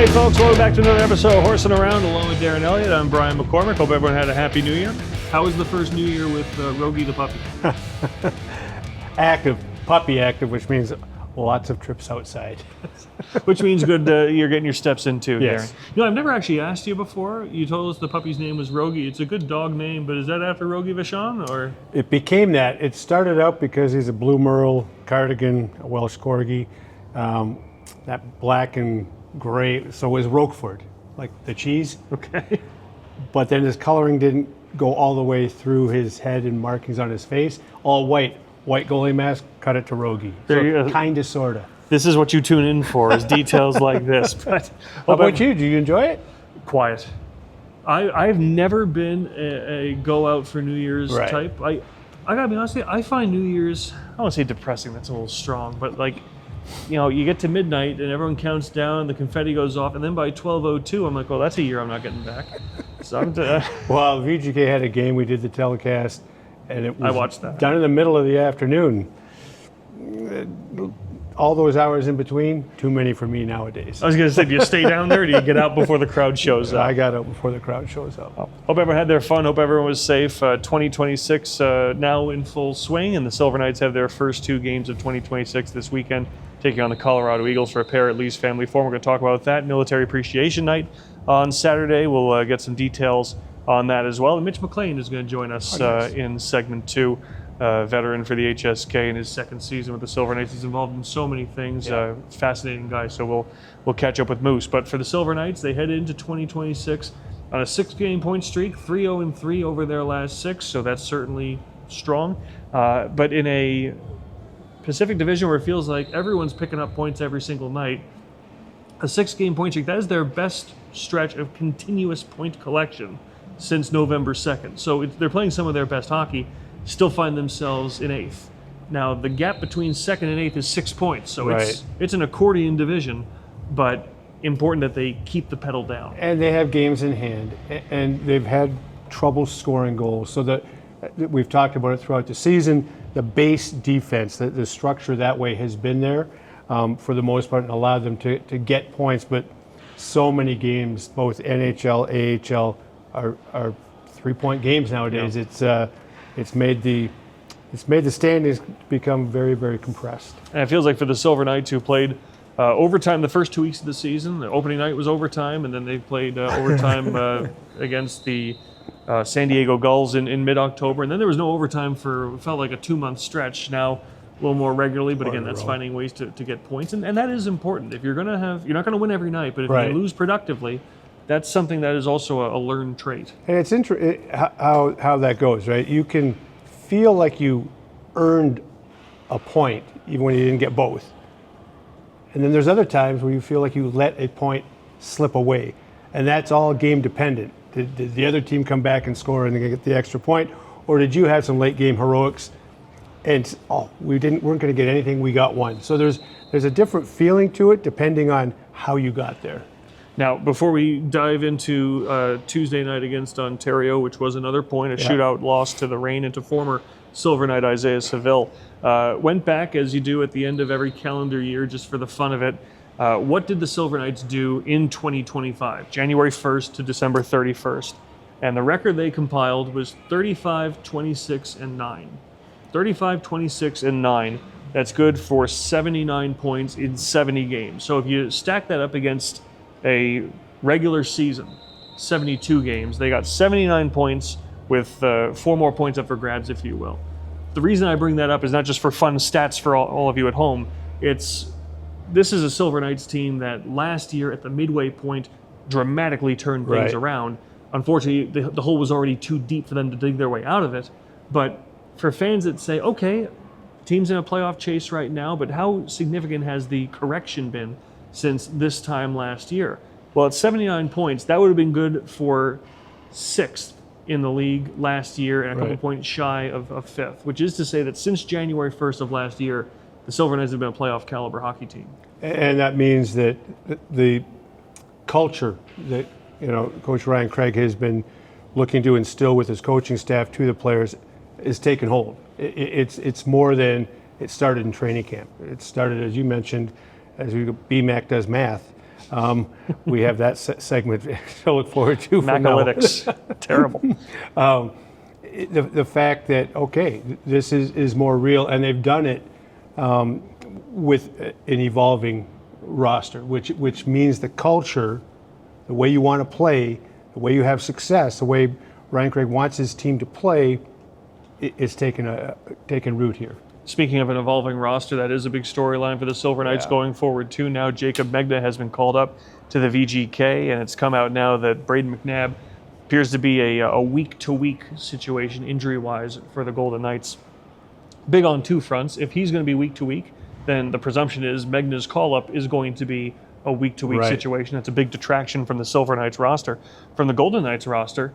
folks, welcome back to another episode of Horsin Around along with Darren Elliott. I'm Brian McCormick. Hope everyone had a happy new year. How was the first new year with Rogie the puppy? Puppy active, which means lots of trips outside. Which means good you're getting your steps in too, Yes. Darren. You know, I've never actually asked you before. You told us the puppy's name was Rogie. It's a good dog name, but is that after Rogie Vachon or? It became that. It started out because he's a blue merle cardigan, a Welsh corgi, that black and gray. So it was Roquefort, like the cheese. Okay. But then his coloring didn't go all the way through his head and markings on his face. All white goalie mask, cut it to Rogie. There you go. Kinda, sorta. This is what you tune in for, is details like this. But How about you? Do you enjoy it? Quiet. I've never been a go out for New Year's Right. type. I gotta be honest with you, I find New Year's, I don't want to say depressing, that's a little strong, but like, you know, you get to midnight and everyone counts down, the confetti goes off, and then by 12:02, I'm like, well, that's a year I'm not getting back. So Well, VGK had a game, we did the telecast, and it was I watched that. done in the middle of the afternoon. All those hours in between, too many for me nowadays. I was gonna say, do you stay down there or do you get out before the crowd shows up? I got out before the crowd shows up. Hope everyone had their fun. Hope everyone was safe. 2026 now in full swing, and the Silver Knights have their first two games of 2026 this weekend, taking on the Colorado Eagles for a pair at Lee's Family Forum. We're going to talk about that. Military Appreciation Night on Saturday. We'll get some details on that as well. And Mitch McLain is going to join us in segment 2. Veteran for the HSK in his second season with the Silver Knights. He's involved in so many things. Yeah. Fascinating guy. So we'll catch up with Moose. But for the Silver Knights, they head into 2026 on a 6-game point streak, 3-0-3 over their last 6. So that's certainly strong. But in a Pacific Division where it feels like everyone's picking up points every single night, a 6-game point streak, that is their best stretch of continuous point collection since November 2nd. So they're playing some of their best hockey, still find themselves in 8th. Now, the gap between 2nd and 8th is 6 points, so it's an accordion division, but important that they keep the pedal down. And they have games in hand, and they've had trouble scoring goals. So that we've talked about it throughout the season. The base defense, the structure that way has been there for the most part and allowed them to get points. But so many games, both NHL, AHL, are 3-point games nowadays. Yeah. It's made the standings become very, very compressed. And it feels like for the Silver Knights, who played overtime the first 2 weeks of the season, the opening night was overtime, and then they played overtime against the San Diego Gulls in mid-October, and then there was no overtime for, felt like a 2-month stretch. Now a little more regularly, but again, that's finding ways to get points, and that is important. If you're not going to win every night, but if you lose productively, that's something that is also a learned trait. And it's interesting how that goes, right? You can feel like you earned a point even when you didn't get both. And then there's other times where you feel like you let a point slip away. And that's all game dependent. Did the other team come back and score and get the extra point? Or did you have some late game heroics and we weren't going to get anything, we got one. So there's a different feeling to it depending on how you got there. Now, before we dive into Tuesday night against Ontario, which was another point, a shootout loss to the Reign and to former Silver Knight Isaiah Seville, went back, as you do at the end of every calendar year, just for the fun of it. What did the Silver Knights do in 2025, January 1st to December 31st? And the record they compiled was 35-26-9. 35-26-9. That's good for 79 points in 70 games. So if you stack that up against a regular season, 72 games, they got 79 points with 4 more points up for grabs, if you will. The reason I bring that up is not just for fun stats for all of you at home. This is a Silver Knights team that last year at the midway point dramatically turned things around. Unfortunately, the hole was already too deep for them to dig their way out of it. But for fans that say, okay, team's in a playoff chase right now, but how significant has the correction been since this time last year? Well, at 79 points, that would have been good for 6th in the league last year and a couple points shy of 5th, which is to say that since January 1st of last year, the Silver Knights have been a playoff caliber hockey team. And that means that the culture that Coach Ryan Craig has been looking to instill with his coaching staff to the players is taking hold. It's more than it started in training camp. It started, as you mentioned, as BMAC does math. We have that segment to look forward to. Macalytics, terrible. The fact that, okay, this is more real, and they've done it with an evolving roster, which means the culture, the way you want to play, the way you have success, the way Ryan Craig wants his team to play, is taking root here. Speaking of an evolving roster, that is a big storyline for the Silver Knights going forward too. Now Jacob Megna has been called up to the VGK, and it's come out now that Braden McNabb appears to be a week-to-week situation injury-wise for the Golden Knights. Big on two fronts. If he's going to be week-to-week, then the presumption is Megna's call-up is going to be a week-to-week situation. That's a big detraction from the Silver Knights roster. From the Golden Knights roster,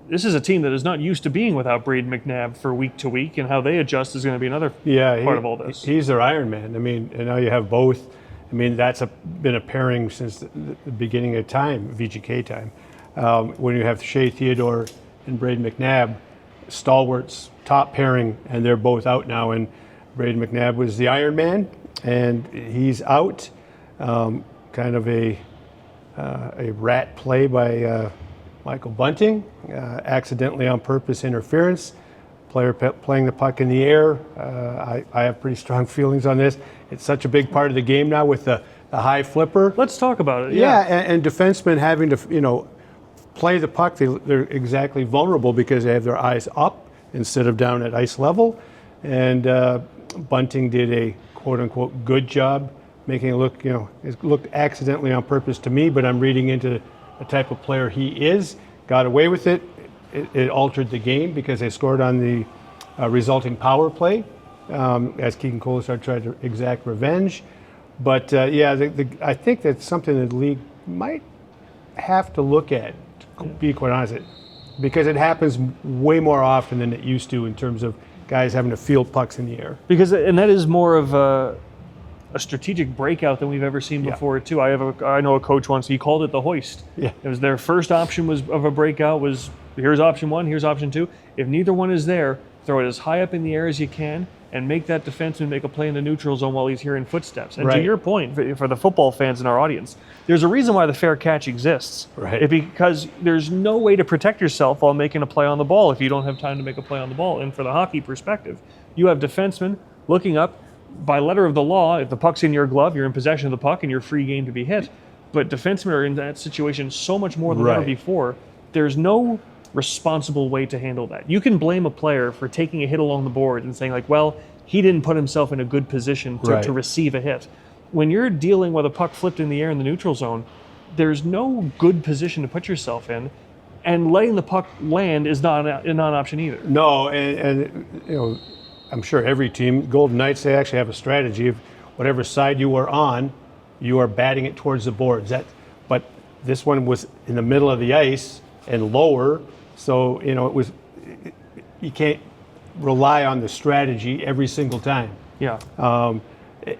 this is a team that is not used to being without Braden McNabb for week to week, and how they adjust is going to be another part of all this. He's their Iron Man. I mean, and now you have both. I mean, that's been a pairing since the beginning of time, VGK time. When you have Shea Theodore and Braden McNabb, stalwarts, top pairing, and they're both out now. And Braden McNabb was the Iron Man, and he's out. Kind of a rat play by Michael Bunting, accidentally on purpose interference, player playing the puck in the air. I have pretty strong feelings on this. It's such a big part of the game now with the high flipper. Let's talk about it. Yeah, and defensemen having to, play the puck, they're exactly vulnerable because they have their eyes up instead of down at ice level. And Bunting did a quote-unquote good job making it look, it looked accidentally on purpose to me, but I'm reading into the type of player he is. Got away with it. It altered the game because they scored on the resulting power play as Keegan Kolesar tried to exact revenge. But I think that's something that the league might have to look at, to be quite honest, because it happens way more often than it used to in terms of guys having to field pucks in the air. And that is more of a strategic breakout than we've ever seen before too. I know a coach once, he called it the hoist. Yeah. It was their first option of a breakout was, here's option one, here's option two. If neither one is there, throw it as high up in the air as you can and make that defenseman make a play in the neutral zone while he's hearing footsteps. And to your point, for the football fans in our audience, there's a reason why the fair catch exists. Right. Because there's no way to protect yourself while making a play on the ball if you don't have time to make a play on the ball. And for the hockey perspective, you have defensemen looking up. By letter of the law, if the puck's in your glove, you're in possession of the puck and you're free game to be hit. But defensemen are in that situation so much more than ever before. There's no responsible way to handle that. You can blame a player for taking a hit along the board and saying, he didn't put himself in a good position to receive a hit. When you're dealing with a puck flipped in the air in the neutral zone, there's no good position to put yourself in. And letting the puck land is not an option either. No, and I'm sure every team, Golden Knights, they actually have a strategy of whatever side you are on, you are batting it towards the boards. But this one was in the middle of the ice and lower, so you can't rely on the strategy every single time. Yeah.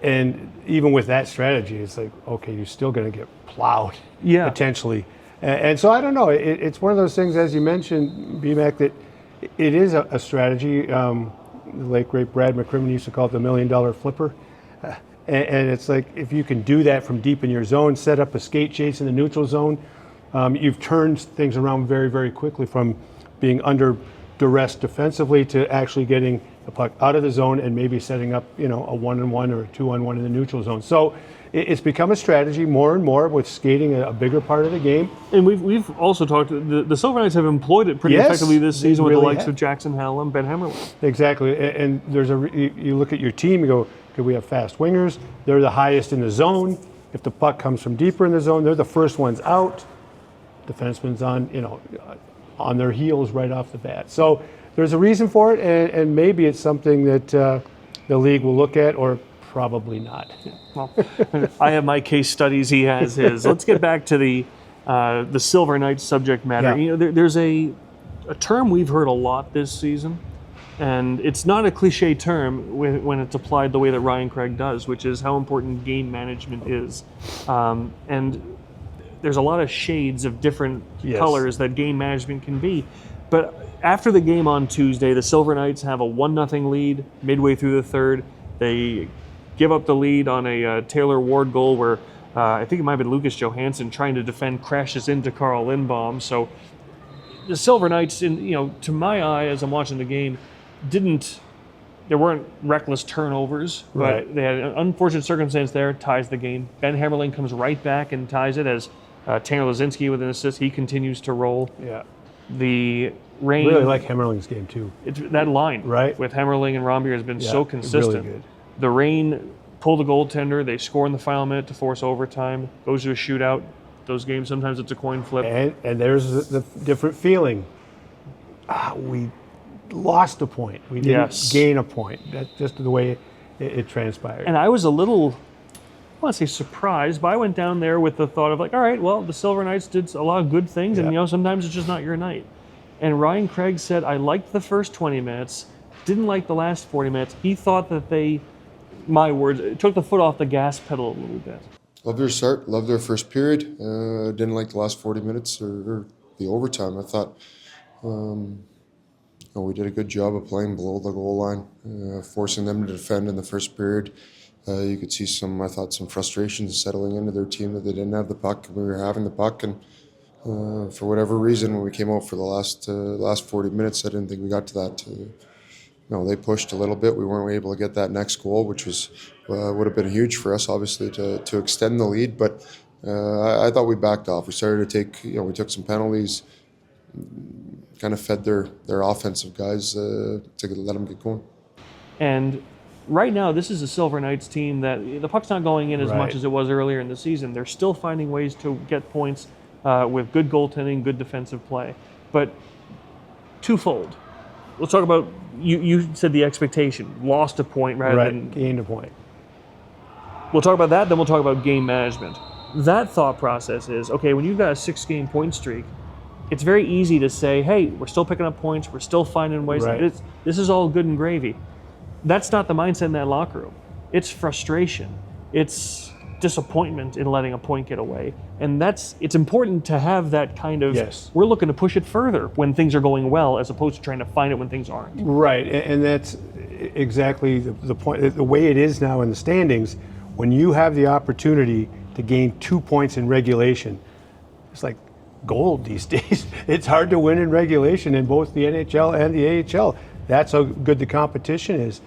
And even with that strategy, it's like, okay, you're still going to get plowed potentially. And so I don't know. It's one of those things, as you mentioned, BMAC, that it is a strategy. The late great Brad McCrimmon used to call it the $1 million flipper. And it's like, if you can do that from deep in your zone, set up a skate chase in the neutral zone, you've turned things around very, very quickly from being under duress defensively to actually getting the puck out of the zone and maybe setting up, a 1-on-1 or a 2-on-1 in the neutral zone. So it's become a strategy more and more with skating a bigger part of the game. And we've also talked, the Silver Knights have employed it pretty effectively this season with the likes of Jackson Howell and Ben Hemmerle. Exactly. And there's you look at your team, you go, okay, we have fast wingers. They're the highest in the zone. If the puck comes from deeper in the zone, they're the first ones out. Defenseman's on their heels right off the bat. So there's a reason for it, and maybe it's something that the league will look at, or probably not. Well, I have my case studies. He has his. Let's get back to the Silver Knights subject matter. Yeah. There's a term we've heard a lot this season, and it's not a cliche term when it's applied the way that Ryan Craig does, which is how important game management is. And there's a lot of shades of different colors that game management can be. But after the game on Tuesday, the Silver Knights have a 1-0 lead midway through the third. They give up the lead on a Taylor Ward goal where I think it might have been Lucas Johansson trying to defend, crashes into Carl Lindbaum. So the Silver Knights, to my eye as I'm watching the game, there weren't reckless turnovers, but Right. they had an unfortunate circumstance there, ties the game. Ben Hammerling comes right back and ties it as Tanner Lazinski with an assist. He continues to roll. Yeah. The rain. Really like Hemmerling's game too. That line Right. with Hammerling and Rombier has been so Yeah, consistent. really good. The rain pulled the goaltender. They score in the final minute to force overtime. Goes to a shootout. Those games, sometimes it's a coin flip. And there's the different feeling. We lost a point. We didn't gain a point. That's just the way it transpired. And I was a little, I want to say surprised, but I went down there with the thought of like, all right, well, the Silver Knights did a lot of good things, and sometimes it's just not your night. And Ryan Craig said, I liked the first 20 minutes, didn't like the last 40 minutes. He thought that they, my words, took the foot off the gas pedal a little bit. Loved their start, loved their first period. Didn't like the last 40 minutes or the overtime. I thought we did a good job of playing below the goal line, forcing them to defend in the first period. You could see some frustrations settling into their team that they didn't have the puck. We were having the puck, and for whatever reason, when we came out for the last 40 minutes, I didn't think we got to that. They pushed a little bit. We weren't able to get that next goal, which would have been huge for us, obviously, to extend the lead. But I thought we backed off. We started to we took some penalties, kind of fed their offensive guys to let them get going. And right now, this is a Silver Knights team that the puck's not going in as much as it was earlier in the season. They're still finding ways to get points with good goaltending, good defensive play. But twofold. Let's talk about, you said the expectation, lost a point rather than gained a point. We'll talk about that, then we'll talk about game management. That thought process is, okay, when you've got a 6-game point streak, it's very easy to say, hey, we're still picking up points, we're still finding ways. Right. This is all good and gravy. That's not the mindset in that locker room. It's frustration. It's disappointment in letting a point get away. And it's important to have that kind of, we're looking to push it further when things are going well, as opposed to trying to find it when things aren't. Right, and that's exactly the point. The way it is now in the standings, when you have the opportunity to gain 2 points in regulation, it's like gold these days. It's hard to win in regulation in both the NHL and the AHL. That's how good the competition is.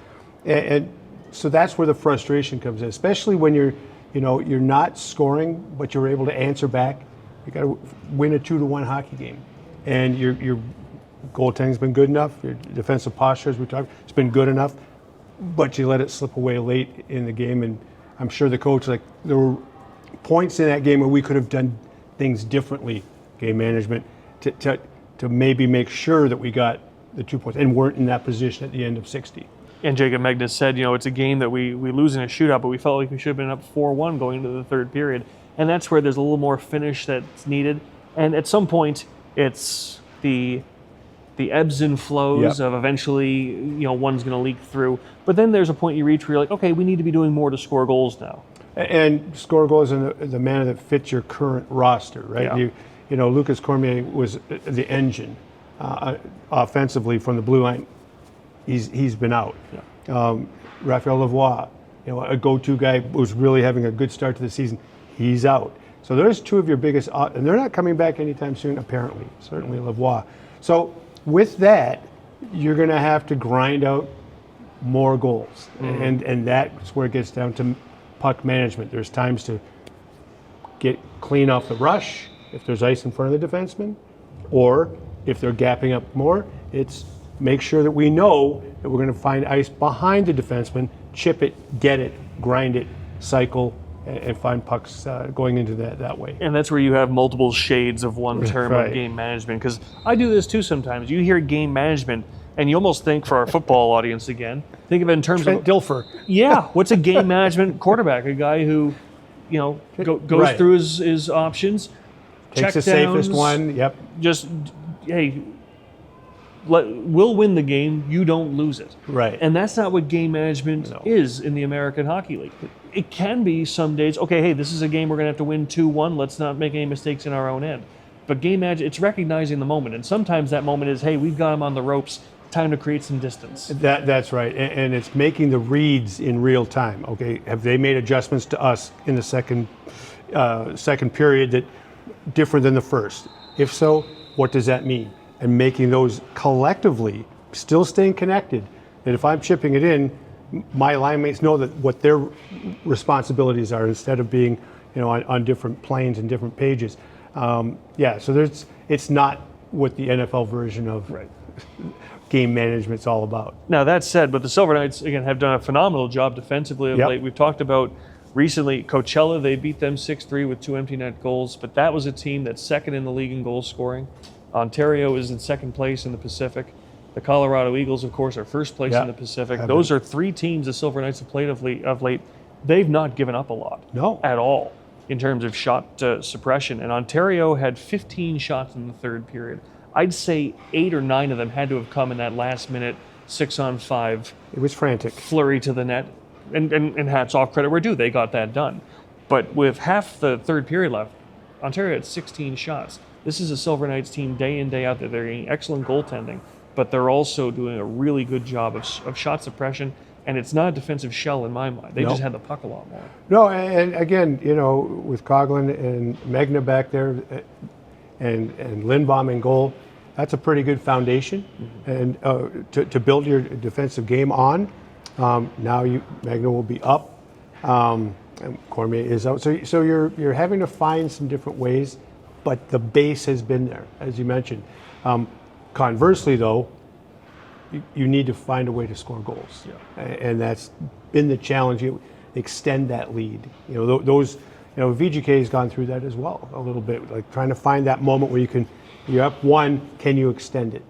And so that's where the frustration comes in, especially when you're not scoring, but you're able to answer back. You got to win a 2-1 hockey game, and your goaltending's been good enough. Your defensive posture, as we talked, it's been good enough, but you let it slip away late in the game. And I'm sure the coach, there were points in that game where we could have done things differently, game management, to maybe make sure that we got the 2 points and weren't in that position at the end of 60. And Jacob Megnas said, it's a game that we lose in a shootout, but we felt like we should have been up 4-1 going into the third period. And that's where there's a little more finish that's needed. And at some point, it's the ebbs and flows of eventually, one's going to leak through. But then there's a point you reach where you're like, okay, we need to be doing more to score goals now. And score goals in the manner that fits your current roster, right? Yeah. Lucas Cormier was the engine offensively from the blue line. He's been out. Yeah. Raphael Lavoie, a go-to guy, was really having a good start to the season. He's out. So there's two of your biggest, and they're not coming back anytime soon, apparently. Certainly Lavoie. So with that, you're going to have to grind out more goals, and that's where it gets down to puck management. There's times to get clean off the rush if there's ice in front of the defenseman, or if they're gapping up more, it's make sure that we know that we're going to find ice behind the defenseman, chip it, get it, grind it, cycle, and find pucks going into that way. And that's where you have multiple shades of one term of game management. Because I do this too sometimes. You hear game management, and you almost think, for our football audience again, think of it in terms Trent Dilfer. Yeah, what's a game management quarterback? A guy who, goes through his options, takes the safest one. Yep. Just, hey, we'll win the game, you don't lose it. Right. And that's not what game management is in the American Hockey League. It can be some days, okay, hey, this is a game we're going to have to win 2-1, let's not make any mistakes in our own end. But game management, it's recognizing the moment. And sometimes that moment is, hey, we've got them on the ropes, time to create some distance. That's right. And it's making the reads in real time. Okay, have they made adjustments to us in the second second period that different than the first? If so, what does that mean? And making those collectively, still staying connected, that if I'm chipping it in, my line mates know that what their responsibilities are instead of being, on different planes and different pages. So it's not what the NFL version of game management's all about. Now that said, but the Silver Knights again have done a phenomenal job defensively of late. We've talked about recently Coachella, they beat them 6-3 with 2 empty net goals, but that was a team that's second in the league in goal scoring. Ontario is in second place in the Pacific. The Colorado Eagles, of course, are first place in the Pacific. Those are 3 teams the Silver Knights have played of late. They've not given up a lot at all in terms of shot suppression. And Ontario had 15 shots in the third period. I'd say 8 or 9 of them had to have come in that last minute 6-on-5. It was frantic. Flurry to the net. And hats off, credit where due, they got that done. But with half the third period left, Ontario had 16 shots. This is a Silver Knights team day in, day out. They're getting excellent goaltending, but they're also doing a really good job of shot suppression, and it's not a defensive shell in my mind. They just had the puck a lot more. No, and again, with Coughlin and Megna back there and Lindbaum in goal, that's a pretty good foundation and to build your defensive game on. Now Megna will be up, and Cormier is out. So you're having to find some different ways, but the base has been there, as you mentioned. Conversely, though, you need to find a way to score goals, and that's been the challenge. You extend that lead. VGK has gone through that as well a little bit, like trying to find that moment where you're up 1, can you extend it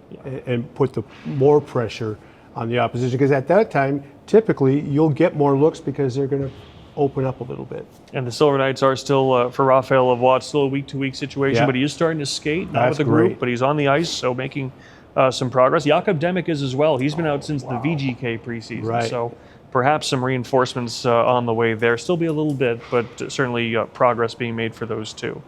and put the more pressure on the opposition? Because at that time, typically, you'll get more looks because they're going to open up a little bit. And the Silver Knights are still, for Raphael Lavoie, still a week-to-week situation, but he is starting to skate, not with the group, but he's on the ice, so making some progress. Jakob Demek is as well. He's been out since the VGK preseason, so perhaps some reinforcements on the way there. Still be a little bit, but certainly progress being made for those two.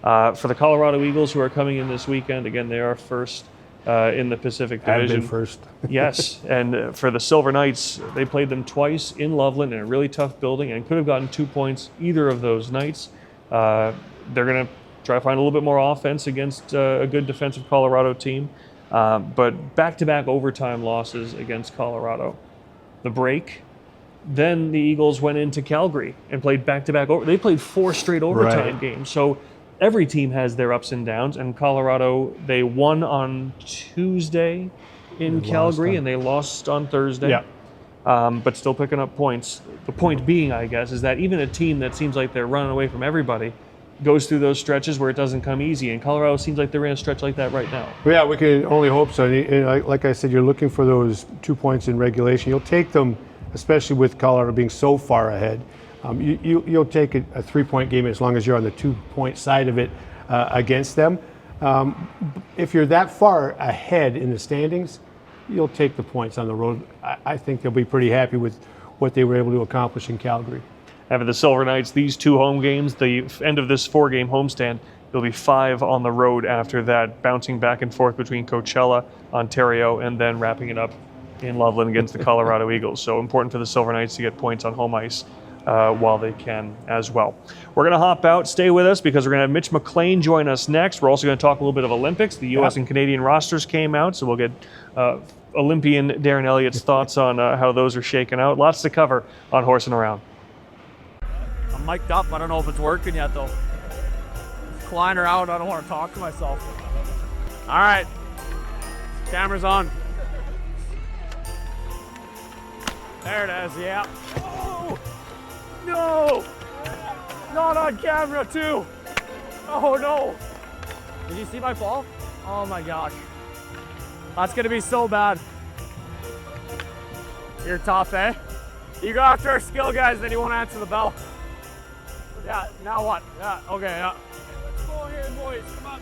For the Colorado Eagles, who are coming in this weekend, again, they are first in the Pacific Division. I've been first. Yes, and for the Silver Knights, they played them twice in Loveland in a really tough building and could have gotten 2 points either of those nights. They're going to try to find a little bit more offense against a good defensive Colorado team, but back-to-back overtime losses against Colorado. The break, then the Eagles went into Calgary and played back-to-back. They played 4 straight overtime games, so every team has their ups and downs, and Colorado, they won on Tuesday in Calgary, and they lost on Thursday, but still picking up points. The point being, I guess, is that even a team that seems like they're running away from everybody goes through those stretches where it doesn't come easy, and Colorado seems like they're in a stretch like that right now. Yeah, we can only hope so. Like I said, you're looking for those 2 points in regulation. You'll take them, especially with Colorado being so far ahead. You'll take a 3-point game as long as you're on the 2-point side of it against them. If you're that far ahead in the standings, you'll take the points on the road. I think they'll be pretty happy with what they were able to accomplish in Calgary. And for the Silver Knights, these 2 home games, the end of this 4-game homestand, there'll be 5 on the road after that, bouncing back and forth between Coachella, Ontario, and then wrapping it up in Loveland against the Colorado Eagles. So important for the Silver Knights to get points on home ice while they can as well. We're going to hop out. Stay with us because we're going to have Mitch McLain join us next. We're also going to talk a little bit of Olympics. The U.S. and Canadian rosters came out, so we'll get Olympian Darren Elliott's thoughts on how those are shaken out. Lots to cover on Horsin Around. I'm mic'd up. I don't know if it's working yet, though. Flying around. I don't want to talk to myself. All right. Camera's on. There it is, yeah. Oh! No! Not on camera, too. Oh, no. Did you see my fall? Oh, my gosh. That's going to be so bad. You're tough, eh? You go after our skill guys, then you won't answer the bell. Yeah, now what? Yeah, okay, yeah. Let's go here, boys. Come on.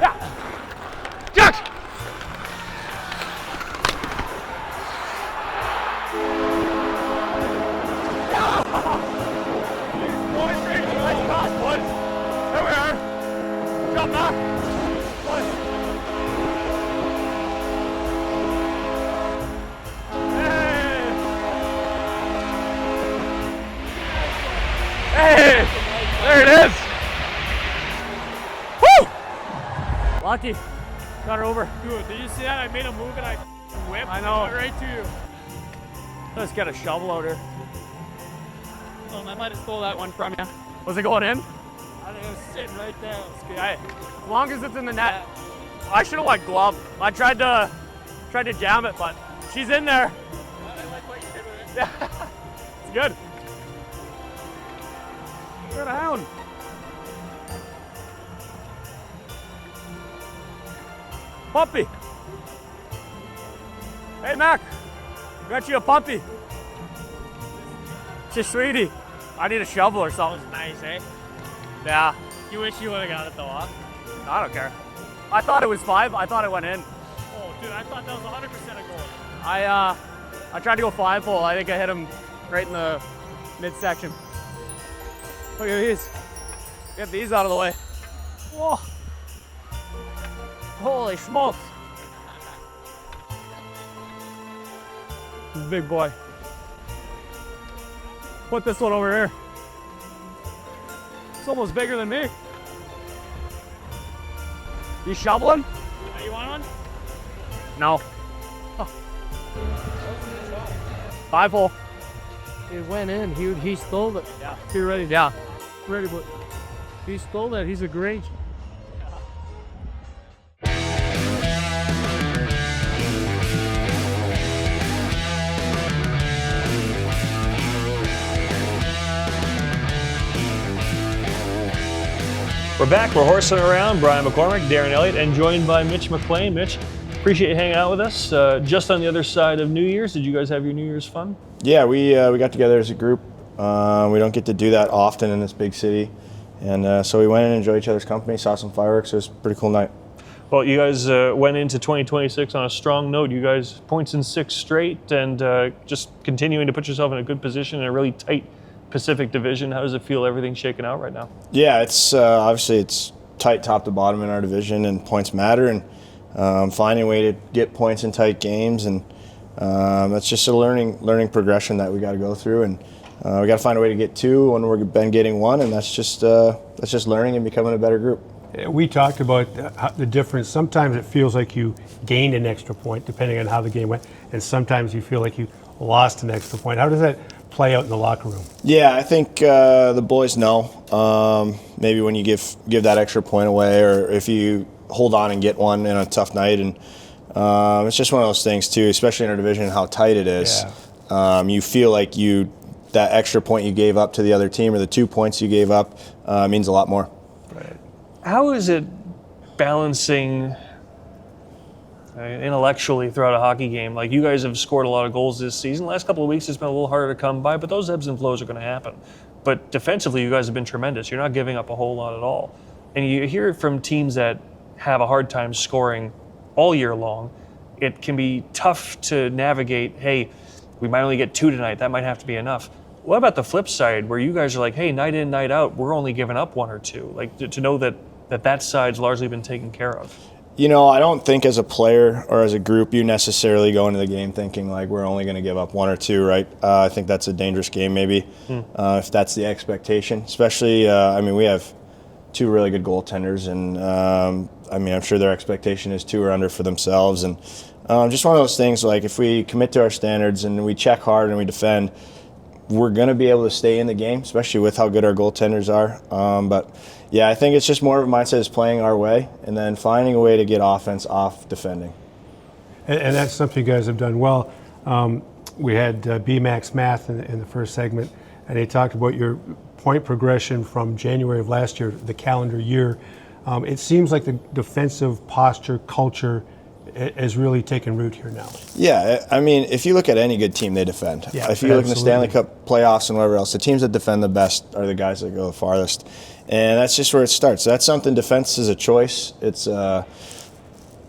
Yeah! Jack! Hey! Lucky. Got her over. Dude, did you see that? I made a move and I whipped I know. it right to you. Let's get a shovel out here. Oh, I might have stole that one from you. Was it going in? I think it was sitting right there. It's good. As long as it's in the net. I should have went glove. I tried to jam it, but she's in there. I like what you did with it. Yeah, it's good. You're a hound. Puppy. Hey, Mac. Got you a puppy. It's your sweetie. I need a shovel or something. Nice, eh? Yeah, You wish you would have got it though, huh? I don't care. I thought it was 5. I thought it went in. Oh, dude, I thought that was 100% a goal. I tried to go 5-hole. I think I hit him right in the midsection. Look at these. Get these out of the way. Whoa. Holy smokes. This is a big boy. Put this one over here. It's almost bigger than me. You shoveling? Oh, you want one? No. 5-hole. It went in. He stole it. Yeah. He ready? Yeah. Ready, but he stole that. He's a great. We're back. We're horsing around. Brian McCormick, Darren Elliott, and joined by Mitch McLain. Mitch, appreciate you hanging out with us. Just on the other side of New Year's, did you guys have your New Year's fun? Yeah, we got together as a group. We don't get to do that often in this big city. And so we went and enjoyed each other's company, saw some fireworks. It was a pretty cool night. Well, you guys went into 2026 on a strong note. You guys points in 6 straight and just continuing to put yourself in a good position in a really tight Pacific division. How does it feel, everything shaking out right now? Yeah, it's obviously it's tight top to bottom in our division, and points matter. And finding a way to get points in tight games, and that's just a learning progression that we got to go through. And we got to find a way to get 2 when we've been getting 1, and that's just learning and becoming a better group. We talked about the difference. Sometimes it feels like you gained an extra point, depending on how the game went, and sometimes you feel like you lost an extra point. How does that play out in the locker room? Yeah, I think the boys know. Maybe when you give that extra point away, or if you hold on and get one in a tough night, and it's just one of those things too, especially in our division, how tight it is. Yeah. You feel like that extra point you gave up to the other team, or the 2 points you gave up, means a lot more. Right. How is it balancing intellectually throughout a hockey game? Like, you guys have scored a lot of goals this season. Last couple of weeks it's been a little harder to come by, but those ebbs and flows are going to happen. But defensively, you guys have been tremendous. You're not giving up a whole lot at all. And you hear it from teams that have a hard time scoring all year long. It can be tough to navigate, hey, we might only get 2 tonight. That might have to be enough. What about the flip side, where you guys are like, hey, night in, night out, we're only giving up 1 or 2? Like, to know that side's largely been taken care of. You know, I don't think as a player or as a group you necessarily go into the game thinking like we're only going to give up 1 or 2, right? I think that's a dangerous game maybe, if that's the expectation. Especially, we have 2 really good goaltenders, and I'm sure their expectation is 2 or under for themselves. And just one of those things, like if we commit to our standards and we check hard and we defend, we're going to be able to stay in the game, especially with how good our goaltenders are. But yeah, I think it's just more of a mindset is playing our way and then finding a way to get offense off defending. And that's something you guys have done well. We had BMAX Math in the first segment, and they talked about your point progression from January of last year, the calendar year. It seems like the defensive posture, culture has really taken root here now. Yeah, I mean, if you look at any good team, they defend. Yeah, if you look in the Stanley Cup playoffs and whatever else, the teams that defend the best are the guys that go the farthest. And that's just where it starts. That's something, defense is a choice. It's the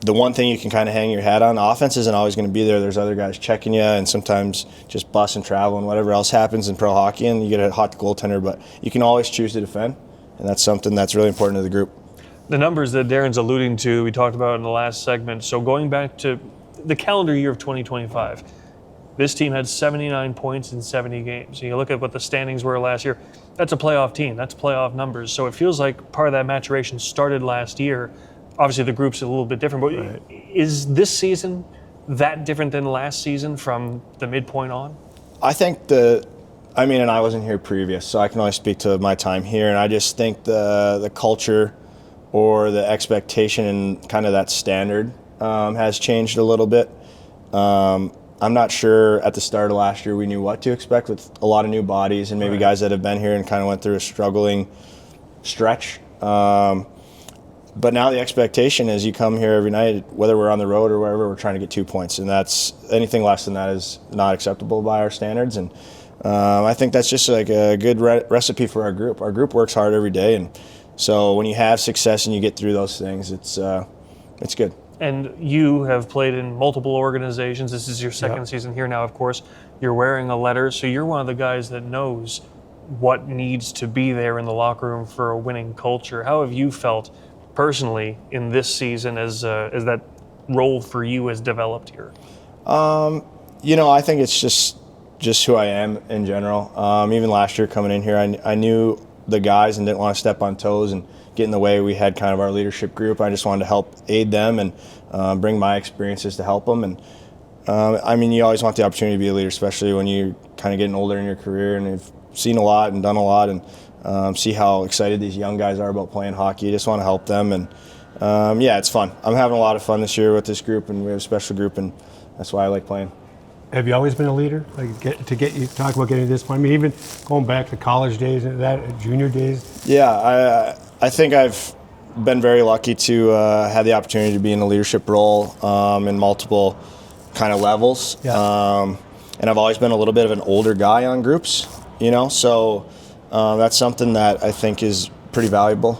one thing you can kind of hang your hat on. Offense isn't always going to be there. There's other guys checking you, and sometimes just bus and travel and whatever else happens in pro hockey, and you get a hot goaltender, but you can always choose to defend, and that's something that's really important to the group. The numbers that Darren's alluding to, we talked about in the last segment. So going back to the calendar year of 2025, this team had 79 points in 70 games. And you look at what the standings were last year, that's a playoff team. That's playoff numbers. So it feels like part of that maturation started last year. obviously the group's a little bit different, but is this season that different than last season from the midpoint on? I think and I wasn't here previous, so I can only speak to my time here, and I just think the culture or the expectation and kind of that standard has changed a little bit. I'm not sure at the start of last year we knew what to expect with a lot of new bodies and maybe guys that have been here and kind of went through a struggling stretch. But now the expectation is you come here every night, whether we're on the road or wherever, we're trying to get 2 points. And that's anything less than that is not acceptable by our standards. And I think that's just like a good recipe for our group. Our group works hard every day. And so when you have success and you get through those things, it's good. And you have played in multiple organizations. This is your second season here now, of course. You're wearing a letter, so you're one of the guys that knows what needs to be there in the locker room for a winning culture. How have you felt personally in this season as that role for you has developed here? I think it's just who I am in general. Even last year coming in here, I knew the guys and didn't want to step on toes and get in the way. We had kind of our leadership group. I just wanted to help aid them and bring my experiences to help them. And you always want the opportunity to be a leader, especially when you're kind of getting older in your career and you've seen a lot and done a lot, and see how excited these young guys are about playing hockey. You just want to help them, and it's fun. I'm having a lot of fun this year with this group, and we have a special group, and that's why I like playing. Have you always been a leader? Talk about getting to this point. I mean, even going back to college days and that, junior days. Yeah, I think I've been very lucky to have the opportunity to be in a leadership role in multiple kind of levels. Yeah. And I've always been a little bit of an older guy on groups, so that's something that I think is pretty valuable.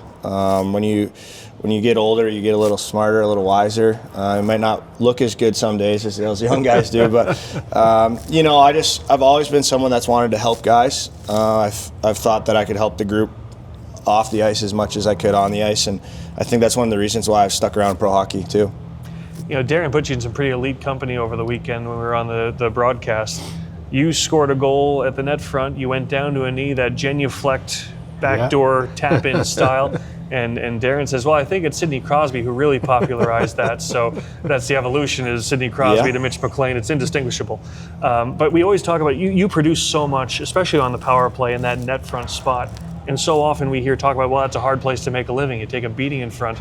When you get older, you get a little smarter, a little wiser. It might not look as good some days as those young guys do, but I've always been someone that's wanted to help guys. I've thought that I could help the group off the ice as much as I could on the ice, and I think that's one of the reasons why I've stuck around pro hockey too. Darren put you in some pretty elite company over the weekend when we were on the broadcast. You scored a goal at the net front. You went down to a knee, that genuflect backdoor tap-in style. And Darren says, well, I think it's Sidney Crosby who really popularized that. So that's the evolution, is Sidney Crosby to Mitch McLain. It's indistinguishable. But we always talk about you produce so much, especially on the power play in that net front spot. And so often we hear talk about, well, that's a hard place to make a living. You take a beating in front.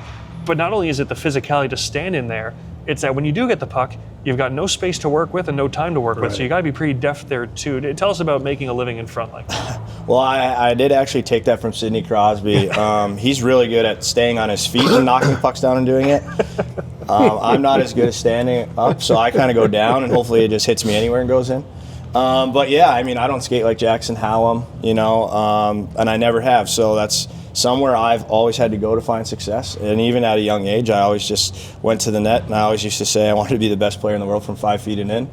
But not only is it the physicality to stand in there, it's that when you do get the puck, you've got no space to work with and no time to work with. So you got to be pretty deft there too. Tell us about making a living in front like that. Well, I did actually take that from Sidney Crosby. He's really good at staying on his feet and knocking pucks down and doing it. I'm not as good at standing up, so I kind of go down and hopefully it just hits me anywhere and goes in. But yeah, I don't skate like Jackson Hallam, and I never have. So that's somewhere I've always had to go to find success. And even at a young age, I always just went to the net, and I always used to say I wanted to be the best player in the world from 5 feet and in.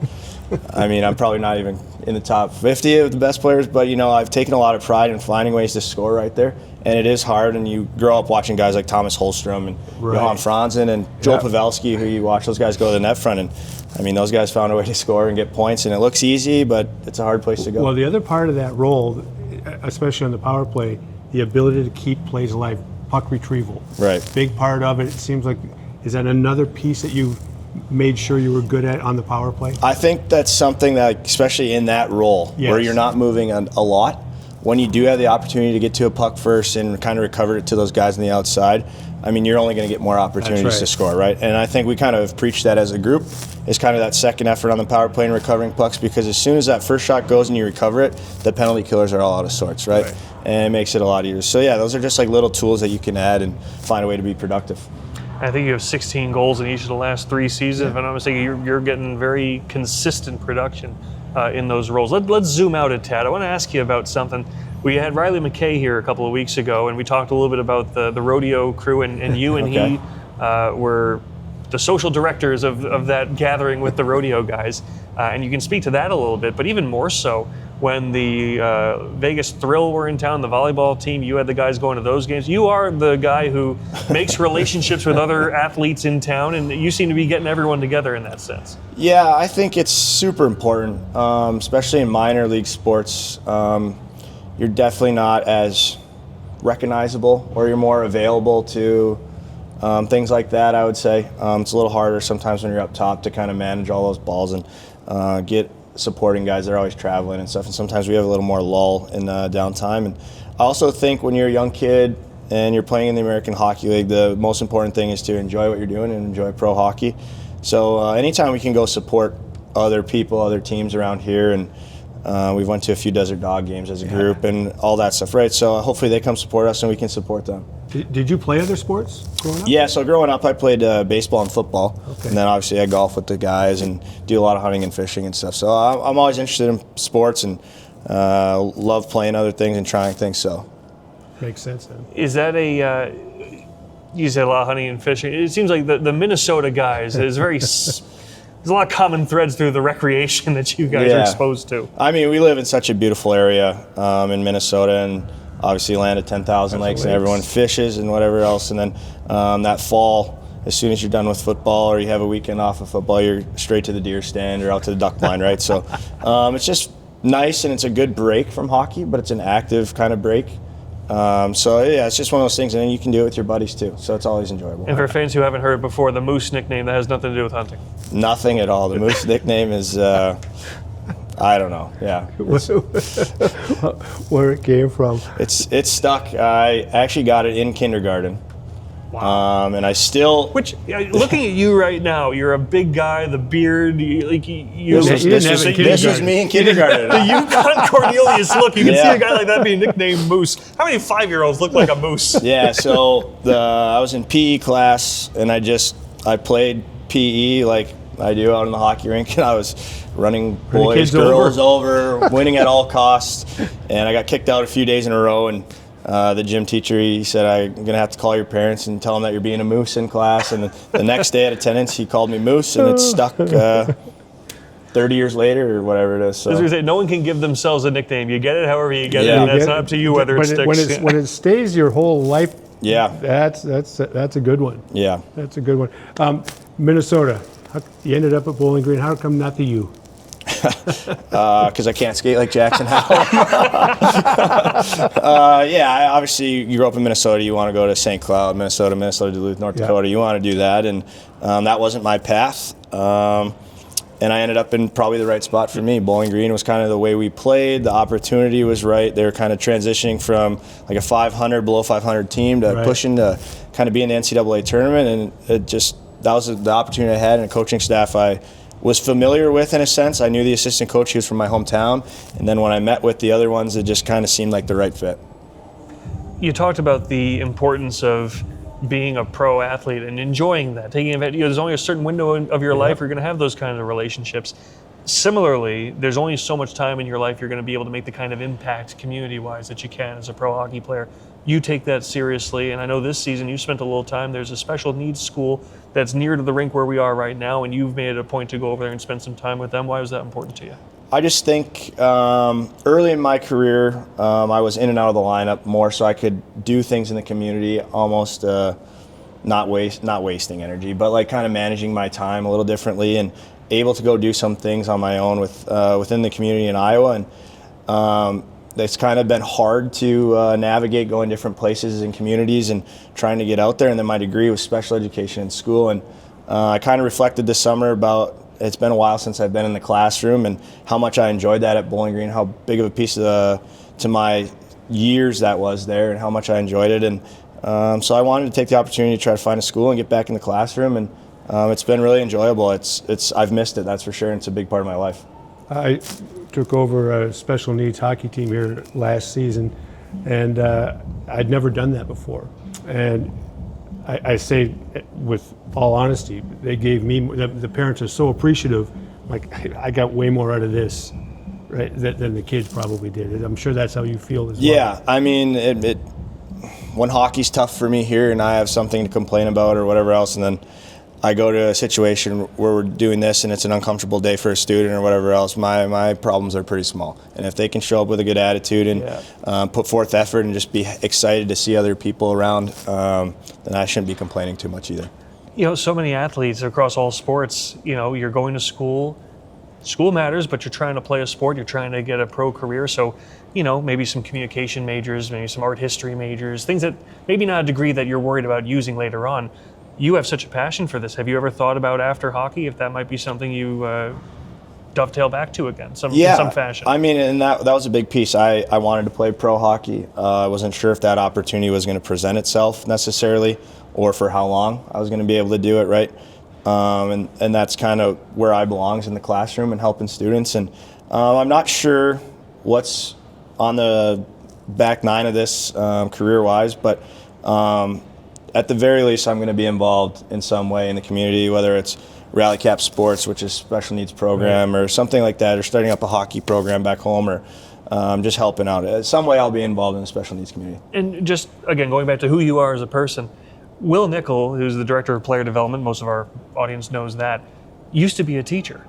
I'm probably not even in the top 50 of the best players, but I've taken a lot of pride in finding ways to score right there. And it is hard, and you grow up watching guys like Thomas Holmstrom and Johan Franzen and Joel Pavelski, who you watch those guys go to the net front, and those guys found a way to score and get points, and it looks easy, but it's a hard place to go. Well, the other part of that role, especially on the power play, the ability to keep plays alive, puck retrieval. Right. Big part of it. It seems like, is that another piece that you made sure you were good at on the power play? I think that's something that, especially in that role, where you're not moving a lot, when you do have the opportunity to get to a puck first and kind of recover it to those guys on the outside, you're only going to get more opportunities to score, right? And I think we kind of preach that as a group, is kind of that second effort on the power play and recovering pucks, because as soon as that first shot goes and you recover it, the penalty killers are all out of sorts, right? And it makes it a lot easier. So yeah, those are just like little tools that you can add and find a way to be productive. I think you have 16 goals in each of the last 3 seasons. If I'm not mistaken, you're getting very consistent production in those roles. Let's zoom out a tad. I want to ask you about something. We had Riley McKay here a couple of weeks ago, and we talked a little bit about the rodeo crew, and you and he were the social directors of that gathering with the rodeo guys. And you can speak to that a little bit, but even more so, when the Vegas Thrill were in town, the volleyball team, you had the guys going to those games. You are the guy who makes relationships with other athletes in town, and you seem to be getting everyone together in that sense. Yeah, I think it's super important, especially in minor league sports. You're definitely not as recognizable, or you're more available to things like that, I would say. It's a little harder sometimes when you're up top to kind of manage all those balls and get supporting guys that are always traveling and stuff. And sometimes we have a little more lull in downtime. And I also think when you're a young kid and you're playing in the American Hockey League, the most important thing is to enjoy what you're doing and enjoy pro hockey. So anytime we can go support other people, other teams around here, and we've went to a few Desert Dog games as a group and all that stuff, right? So hopefully they come support us and we can support them. Did you play other sports growing up? Yeah, so growing up I played baseball and football. Okay. And then obviously I golf with the guys and do a lot of hunting and fishing and stuff. So I'm always interested in sports and love playing other things and trying things. So Makes sense then. Is that you said a lot of hunting and fishing. It seems like the Minnesota guys is very, there's a lot of common threads through the recreation that you guys are exposed to. I mean, we live in such a beautiful area in Minnesota, and obviously land of 10,000 lakes, and everyone fishes and whatever else. And then that fall, as soon as you're done with football or you have a weekend off of football, you're straight to the deer stand or out to the duck blind, right? So it's just nice, and it's a good break from hockey, but it's an active kind of break. So yeah, it's just one of those things, and then you can do it with your buddies too. So it's always enjoyable. And for fans who haven't heard it before, the Moose nickname, that has nothing to do with hunting. Nothing at all. The Moose nickname is, I don't know. Yeah. Where it came from. It's stuck. I actually got it in kindergarten. Wow. And I still. Which, looking at you right now, you're a big guy, the beard, This was me in kindergarten. The Yukon Cornelius look. You can see a guy like that being nicknamed Moose. How many 5-year-olds look like a moose? Yeah, so I was in PE class, and I played PE like I do out in the hockey rink, and I was running boys, girls over, winning at all costs, and I got kicked out a few days in a row, and the gym teacher, he said, I'm going to have to call your parents and tell them that you're being a moose in class. And the next day at attendance, he called me Moose, and it's stuck 30 years later or whatever it is. So. As we say, no one can give themselves a nickname. You get it however you get it, and that's not up to you whether it sticks. When it stays your whole life, yeah, that's a good one. Yeah. That's a good one. Minnesota, you ended up at Bowling Green. How come not the U? Because I can't skate like Jackson Howell. Obviously you grew up in Minnesota, you want to go to St. Cloud, Minnesota, Duluth, North Dakota. You want to do that, and that wasn't my path. And I ended up in probably the right spot for me. Bowling Green was kind of the way we played. The opportunity was right. They were kind of transitioning from like a 500, below 500 team to pushing to kind of be in the NCAA tournament, and that was the opportunity I had, and a coaching staff I was familiar with in a sense. I knew the assistant coach, he was from my hometown, and then when I met with the other ones, it just kind of seemed like the right fit. You talked about the importance of being a pro athlete and enjoying that, taking advantage. There's only a certain window of your life you're going to have those kind of relationships. Similarly, there's only so much time in your life you're going to be able to make the kind of impact community-wise that you can as a pro hockey player. You take that seriously, and I know this season you spent a little time. There's a special needs school that's near to the rink where we are right now, and you've made it a point to go over there and spend some time with them. Why was that important to you? I just think early in my career, I was in and out of the lineup more, so I could do things in the community, almost not wasting energy, but like kind of managing my time a little differently, and able to go do some things on my own within the community in Iowa. And it's kind of been hard to navigate going different places and communities and trying to get out there. And then my degree was special education in school, and I kind of reflected this summer about. It's been a while since I've been in the classroom, and how much I enjoyed that at Bowling Green, how big of a piece to my years that was there, and how much I enjoyed it. And so I wanted to take the opportunity to try to find a school and get back in the classroom, and it's been really enjoyable. I've missed it, that's for sure, and it's a big part of my life. I took over a special needs hockey team here last season, and I'd never done that before. And I say with all honesty, they gave me, the parents are so appreciative, like I got way more out of this, right, than the kids probably did. I'm sure that's how you feel as well. Yeah, I mean, when hockey's tough for me here and I have something to complain about or whatever else, and then I go to a situation where we're doing this and it's an uncomfortable day for a student or whatever else, my problems are pretty small. And if they can show up with a good attitude and put forth effort and just be excited to see other people around, then I shouldn't be complaining too much either. You know, so many athletes across all sports, you know, you're going to school. School matters, but you're trying to play a sport, you're trying to get a pro career. So, you know, maybe some communication majors, maybe some art history majors, things that maybe not a degree that you're worried about using later on. you have such a passion for this. Have you ever thought about after hockey if that might be something you dovetail back to again, in some fashion? I mean, and that was a big piece. I wanted to play pro hockey. I wasn't sure if that opportunity was going to present itself necessarily, or for how long I was going to be able to do it, right? And that's kind of where I belong, in the classroom and helping students. And I'm not sure what's on the back nine of this career-wise, but at the very least, I'm going to be involved in some way in the community, whether it's Rally Cap Sports, which is special needs program, or something like that, or starting up a hockey program back home, or just helping out. Some way I'll be involved in the special needs community. And just, again, going back to who you are as a person, Will Nickel, who's the director of player development, most of our audience knows that, used to be a teacher.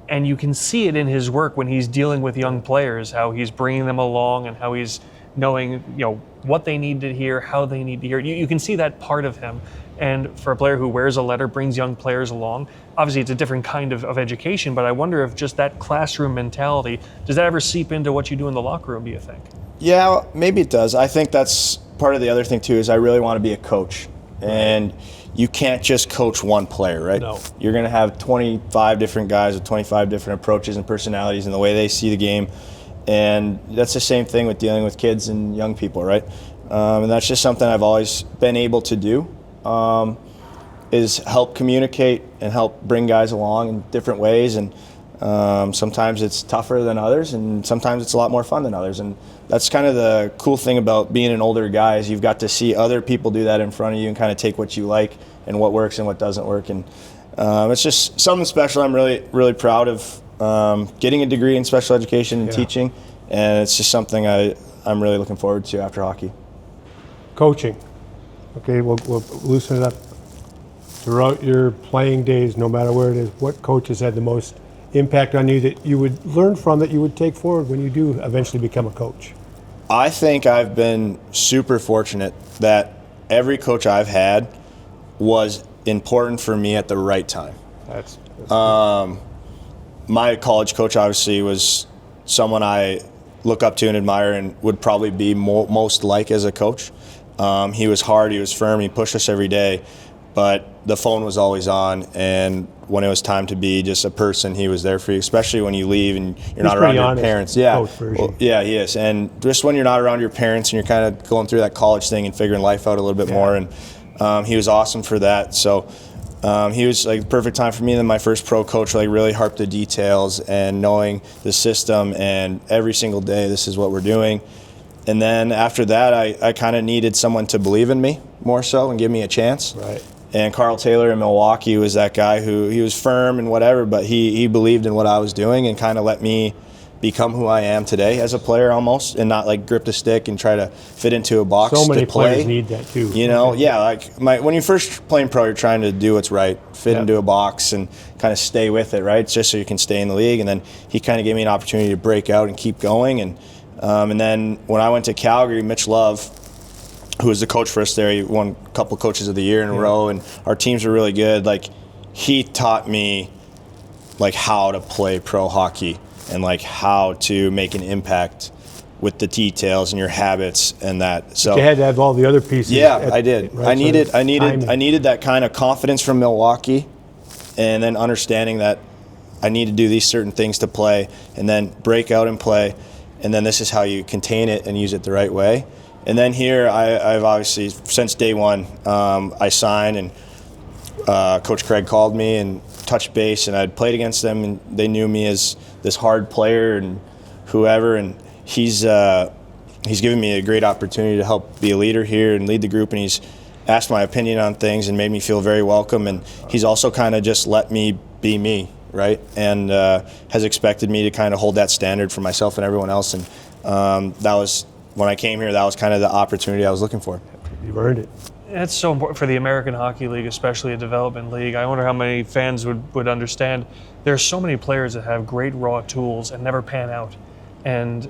And you can see it in his work when he's dealing with young players, how he's bringing them along and how he's knowing, what they need to hear, how they need to hear it. You can see that part of him. And for a player who wears a letter, brings young players along, obviously it's a different kind of education, but I wonder if just that classroom mentality, does that ever seep into what you do in the locker room, do you think? Yeah, maybe it does. I think that's part of the other thing too, is I really want to be a coach. And you can't just coach one player, right? No. You're going to have 25 different guys with 25 different approaches and personalities and the way they see the game. And that's the same thing with dealing with kids and young people, right? And that's just something I've always been able to do, is help communicate and help bring guys along in different ways. And sometimes it's tougher than others, and sometimes it's a lot more fun than others. And that's kind of the cool thing about being an older guy, is you've got to see other people do that in front of you and kind of take what you like and what works and what doesn't work. And it's just something special. I'm really, really proud of getting a degree in special education and teaching, and it's just something I'm really looking forward to after hockey. Coaching. Okay, we'll loosen it up. Throughout your playing days, no matter where it is, what coaches had the most impact on you that you would learn from, that you would take forward when you do eventually become a coach? I think I've been super fortunate that every coach I've had was important for me at the right time. That's My college coach obviously was someone I look up to and admire and would probably be most like as a coach. He was hard, he was firm, he pushed us every day, but the phone was always on, and when it was time to be just a person, he was there for you, especially when you leave and you're not around your parents. Yeah, well, yeah, he is. And just when you're not around your parents and you're kind of going through that college thing and figuring life out a little bit more, and he was awesome for that. So he was like the perfect time for me. And then my first pro coach really harped the details and knowing the system, and every single day this is what we're doing. And then after that, I kind of needed someone to believe in me more so and give me a chance. Right. And Carl Taylor in Milwaukee was that guy who, he was firm and whatever, but he believed in what I was doing and kind of let me become who I am today as a player almost, and not like grip the stick and try to fit into a box to play. So many players need that too. When you're first playing pro, you're trying to do what's right, fit into a box and kind of stay with it, right? It's just so you can stay in the league. And then he kind of gave me an opportunity to break out and keep going. And then when I went to Calgary, Mitch Love, who was the coach for us there, he won a couple coaches of the year in a row, and our teams were really good. Like, he taught me like how to play pro hockey and like how to make an impact with the details and your habits and that. So you had to have all the other pieces. Yeah, I did. Right? I needed that kind of confidence from Milwaukee, and then understanding that I need to do these certain things to play, and then break out and play, and then this is how you contain it and use it the right way. And then here, I've obviously, since day one, I signed, and Coach Craig called me and touched base, and I'd played against them, and they knew me as this hard player and whoever, and he's given me a great opportunity to help be a leader here and lead the group, and he's asked my opinion on things and made me feel very welcome, and he's also kind of just let me be me, right, and has expected me to kind of hold that standard for myself and everyone else, and that was, when I came here, that was kind of the opportunity I was looking for. You've earned it. That's so important for the American Hockey League, especially a development league. I wonder how many fans would understand. There are so many players that have great raw tools and never pan out. And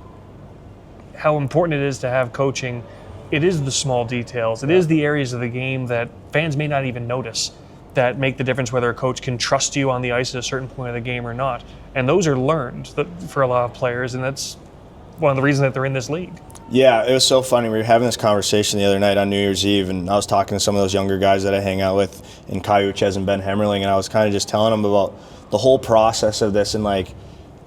how important it is to have coaching. It is the small details. It is the areas of the game that fans may not even notice that make the difference whether a coach can trust you on the ice at a certain point of the game or not. And those are learned for a lot of players, and that's one of the reasons that they're in this league. Yeah, it was so funny. We were having this conversation the other night on New Year's Eve, and I was talking to some of those younger guys that I hang out with in Kai Uchez and Ben Hemmerling, and I was kind of just telling them about the whole process of this, and like,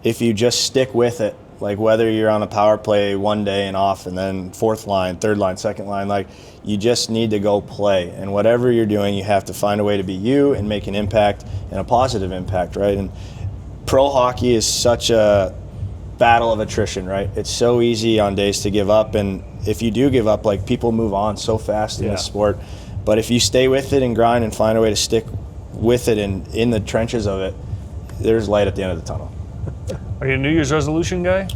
if you just stick with it, like whether you're on a power play one day and off and then fourth line, third line, second line, like you just need to go play. And whatever you're doing, you have to find a way to be you and make an impact and a positive impact, right? And pro hockey is such a battle of attrition, right? It's so easy on days to give up. And if you do give up, like people move on so fast in this sport. But if you stay with it and grind and find a way to stick with it and in the trenches of it, there's light at the end of the tunnel. Are you a New Year's resolution guy?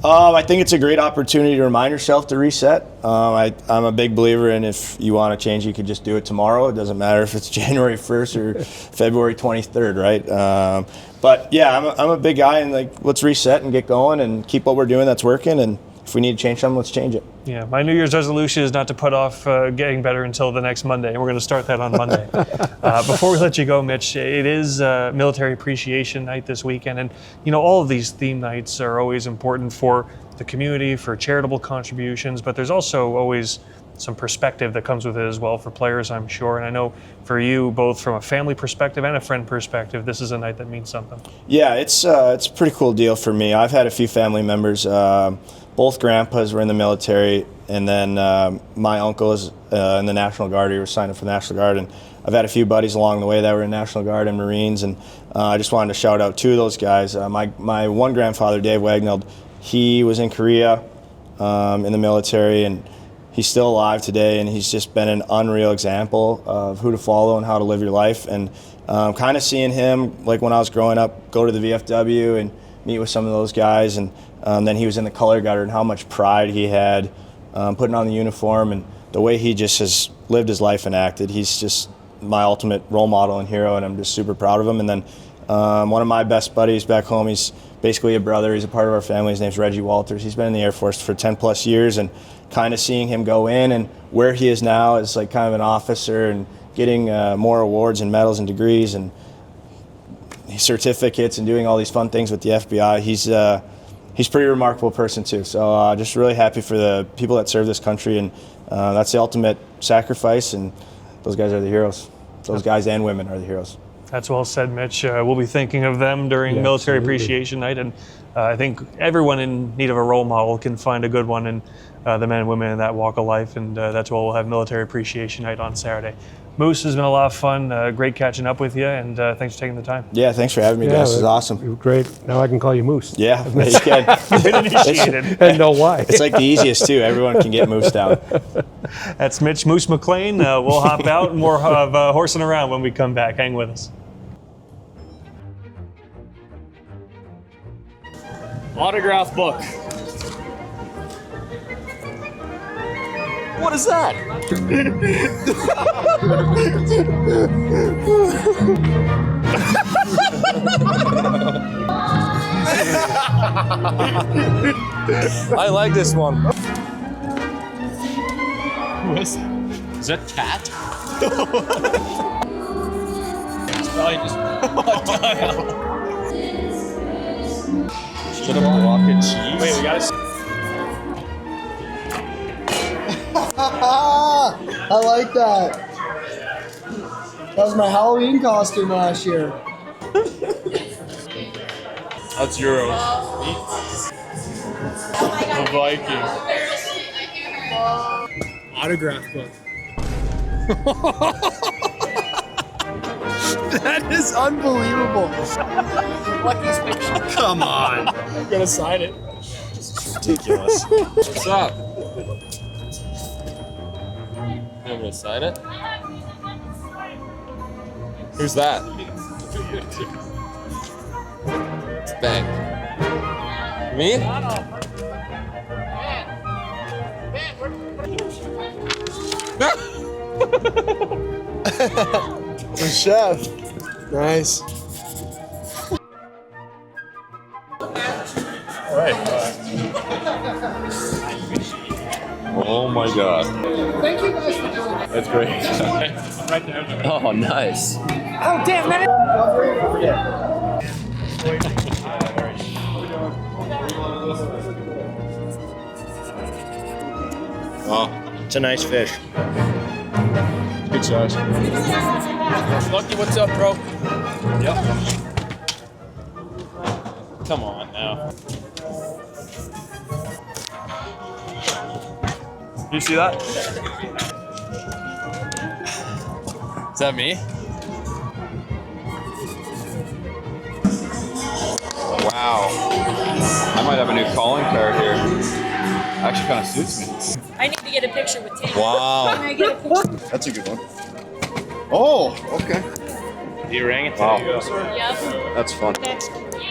I think it's a great opportunity to remind yourself to reset. I'm a big believer in if you want to change, you could just do it tomorrow. It doesn't matter if it's January 1st or February 23rd, right? But yeah, I'm a big guy, and like, let's reset and get going and keep what we're doing that's working. And if we need to change something, let's change it. Yeah, my New Year's resolution is not to put off getting better until the next Monday, and we're going to start that on Monday. Before we let you go, Mitch, it is Military Appreciation Night this weekend, and you know all of these theme nights are always important for the community, for charitable contributions, but there's also always some perspective that comes with it as well for players, I'm sure. And I know for you, both from a family perspective and a friend perspective, this is a night that means something. Yeah, it's a pretty cool deal for me. I've had a few family members. Both grandpas were in the military, and then my uncle is in the National Guard. He was signed up for the National Guard, and I've had a few buddies along the way that were in National Guard and Marines, and I just wanted to shout out two of those guys. My one grandfather, Dave Wagneld, he was in Korea in the military, and he's still alive today, and he's just been an unreal example of who to follow and how to live your life. And kind of seeing him, like when I was growing up, go to the VFW and meet with some of those guys, and then he was in the color guard, and how much pride he had putting on the uniform, and the way he just has lived his life and acted. He's just my ultimate role model and hero, and I'm just super proud of him. And then one of my best buddies back home, he's basically a brother. He's a part of our family. His name's Reggie Walters. He's been in the Air Force for 10 plus years, and kind of seeing him go in and where he is now as like kind of an officer and getting more awards and medals and degrees and certificates and doing all these fun things with the FBI. He's a pretty remarkable person too. So just really happy for the people that serve this country, and that's the ultimate sacrifice, and those guys are the heroes. Those guys and women are the heroes. That's well said, Mitch. We'll be thinking of them during Military Appreciation Night, and I think everyone in need of a role model can find a good one in the men and women in that walk of life, and that's why we'll have Military Appreciation Night on Saturday. Moose, has been a lot of fun. Great catching up with you, and thanks for taking the time. Yeah, thanks for having me, guys. This is awesome. Great. Now I can call you Moose. Yeah, you can. Been initiated. And know why. It's like the easiest, too. Everyone can get Moose down. That's Mitch Moose McLain. We'll hop out and more of Horsin around when we come back. Hang with us. Autograph book. What is that? I like this one. What is that? Is that cat? It's probably just a dial. Should have block and cheese. Wait, we gotta. I like that. That was my Halloween costume last year. That's Euro. The Viking. Autograph book. That is unbelievable. Lucky's picture. Come on. I'm gonna sign it. Ridiculous. What's up? You want me to sign it? Who's that? It's Bank. Me? The chef. Nice. Oh my god. Thank you guys for doing it. That's great. Right there. Oh, nice. Oh, damn, man. It's a nice fish. Good size. Lucky, what's up, bro? Yep. Come on now. You see that? Is that me? Wow. I might have a new calling card here. Actually kind of suits me. I need to get a picture with Tina. Wow. Can I get a picture? That's a good one. Oh, okay. You rang it. Wow. Yep. That's fun. Okay.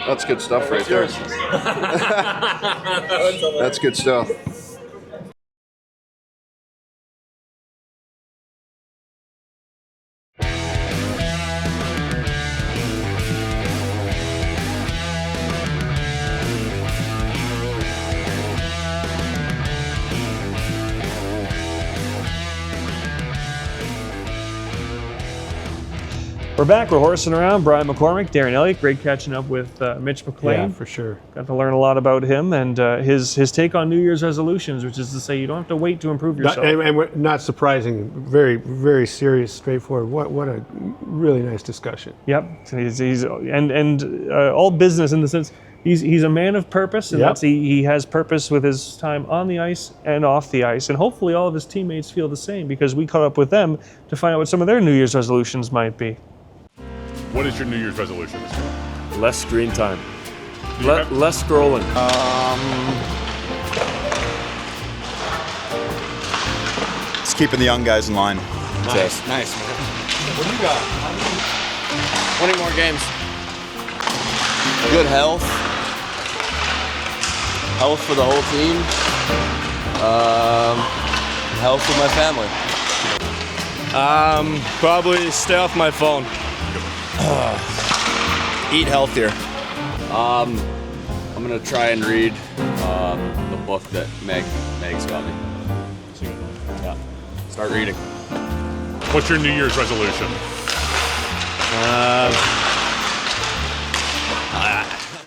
That's good stuff right there. That's good stuff. We're back. We're horsing around. Brian McCormick, Darren Elliott. Great catching up with Mitch McLain. Yeah, for sure. Got to learn a lot about him and his take on New Year's resolutions, which is to say you don't have to wait to improve yourself. Not surprising. Very, very serious, straightforward. What a really nice discussion. Yep. He's all business in the sense he's a man of purpose, and Yep. that's he has purpose with his time on the ice and off the ice, and hopefully all of his teammates feel the same because we caught up with them to find out what some of their New Year's resolutions might be. What is your New Year's resolution this year? Less screen time. Less scrolling. It's keeping the young guys in line. Nice, nice. What do you got? Winning more games. Good health. Health for the whole team. Health for my family. Probably stay off my phone. Eat healthier. I'm gonna try and read the book that Meg's got me. Yeah. Start reading. What's your New Year's resolution?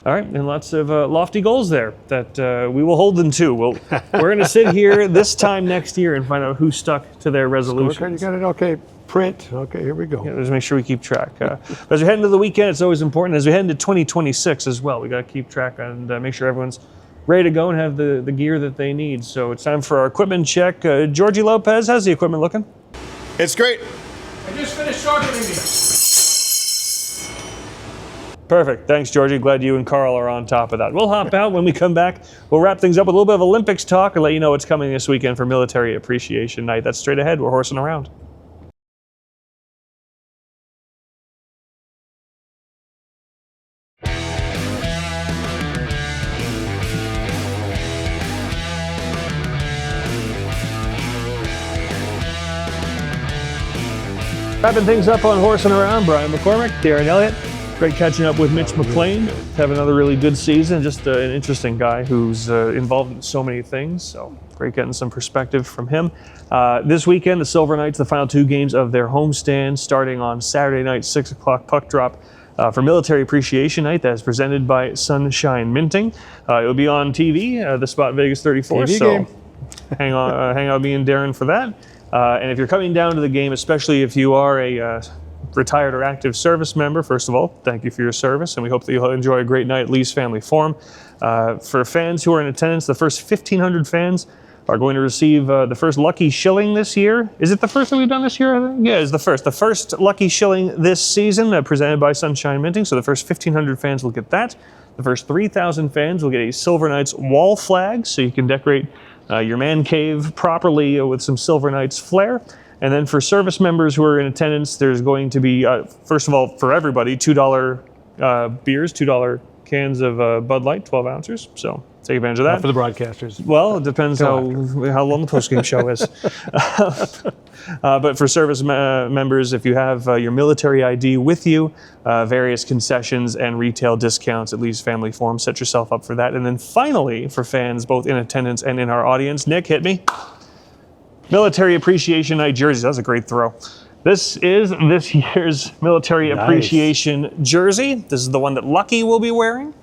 All right, and lots of lofty goals there that we will hold them to. We're going to sit here this time next year and find out who stuck to their resolutions. You got it. Okay. Print. Okay, here we go. Yeah, just make sure we keep track. As we head into the weekend, it's always important. As we head into 2026 as well, we got to keep track and make sure everyone's ready to go and have the gear that they need. So it's time for our equipment check. Georgie Lopez, how's the equipment looking? It's great. I just finished sharpening these. Perfect. Thanks, Georgie. Glad you and Carl are on top of that. We'll hop out. When we come back, we'll wrap things up with a little bit of Olympics talk and let you know what's coming this weekend for Military Appreciation Night. That's straight ahead. We're horsing around. Wrapping things up on Horsing Around, Brian McCormick, Darren Elliott. Great catching up with Mitch McLain. Have another really good season. Just an interesting guy who's involved in so many things. So great getting some perspective from him. This weekend, the Silver Knights, the final two games of their homestand, starting on Saturday night, 6 o'clock puck drop for Military Appreciation Night. That is presented by Sunshine Minting. It will be on TV, the Spot Vegas 34. TV so game. hang out with me and Darren for that. And if you're coming down to the game, especially if you are a retired or active service member, first of all, thank you for your service, and we hope that you'll enjoy a great night at Lee's Family Forum. For fans who are in attendance, the first 1,500 fans are going to receive the first lucky shilling this year. Is it the first that we've done this year? I think? Yeah, it's the first. The first lucky shilling this season, presented by Sunshine Minting. So the first 1,500 fans will get that. The first 3,000 fans will get a Silver Knights wall flag, so you can decorate your man cave properly with some Silver Knights flair. And then for service members who are in attendance, there's going to be, first of all, for everybody, $2 beers, $2 cans of Bud Light, 12 ounces. So take advantage of that. For the broadcasters. Well, it depends how long the postgame show is. But for service members, if you have your military ID with you, various concessions and retail discounts at Lee's Family Forum, set yourself up for that. And then finally, for fans both in attendance and in our audience, Nick, hit me. Military Appreciation Night jerseys. That's a great throw. This is this year's Military Appreciation jersey. This is the one that Lucky will be wearing.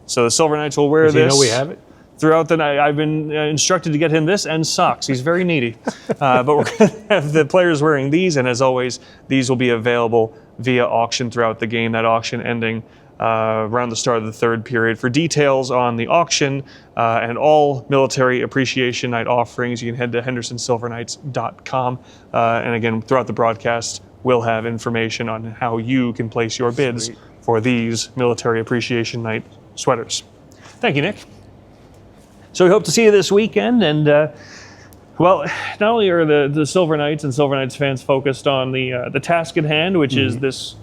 So the Silver Knights will wear Does this. he know we have it? throughout the night. I've been instructed to get him this and socks. He's very needy. But we're going to have the players wearing these, and as always, these will be available via auction throughout the game, that auction ending around the start of the third period. For details on the auction and all Military Appreciation Night offerings, you can head to hendersonsilverknights.com. And again, throughout the broadcast, we'll have information on how you can place your bids for these Military Appreciation Night sweaters. Thank you, Nick. So we hope to see you this weekend. And, well, not only are the Silver Knights and Silver Knights fans focused on the task at hand, which is this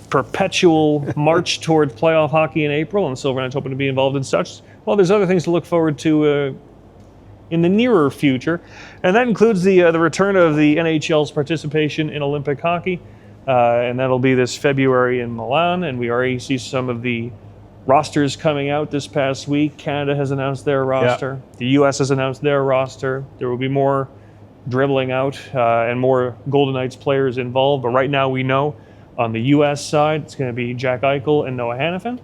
perpetual march toward playoff hockey in April, and the Silver Knights hoping to be involved in such. Well, there's other things to look forward to in the nearer future, and that includes the return of the NHL's participation in Olympic hockey, and that'll be this February in Milan, and we already see some of the rosters coming out this past week. Canada has announced their roster. The U.S. has announced their roster. There will be more dribbling out and more Golden Knights players involved, but right now we know on the U.S. side, it's going to be Jack Eichel and Noah Hanifin.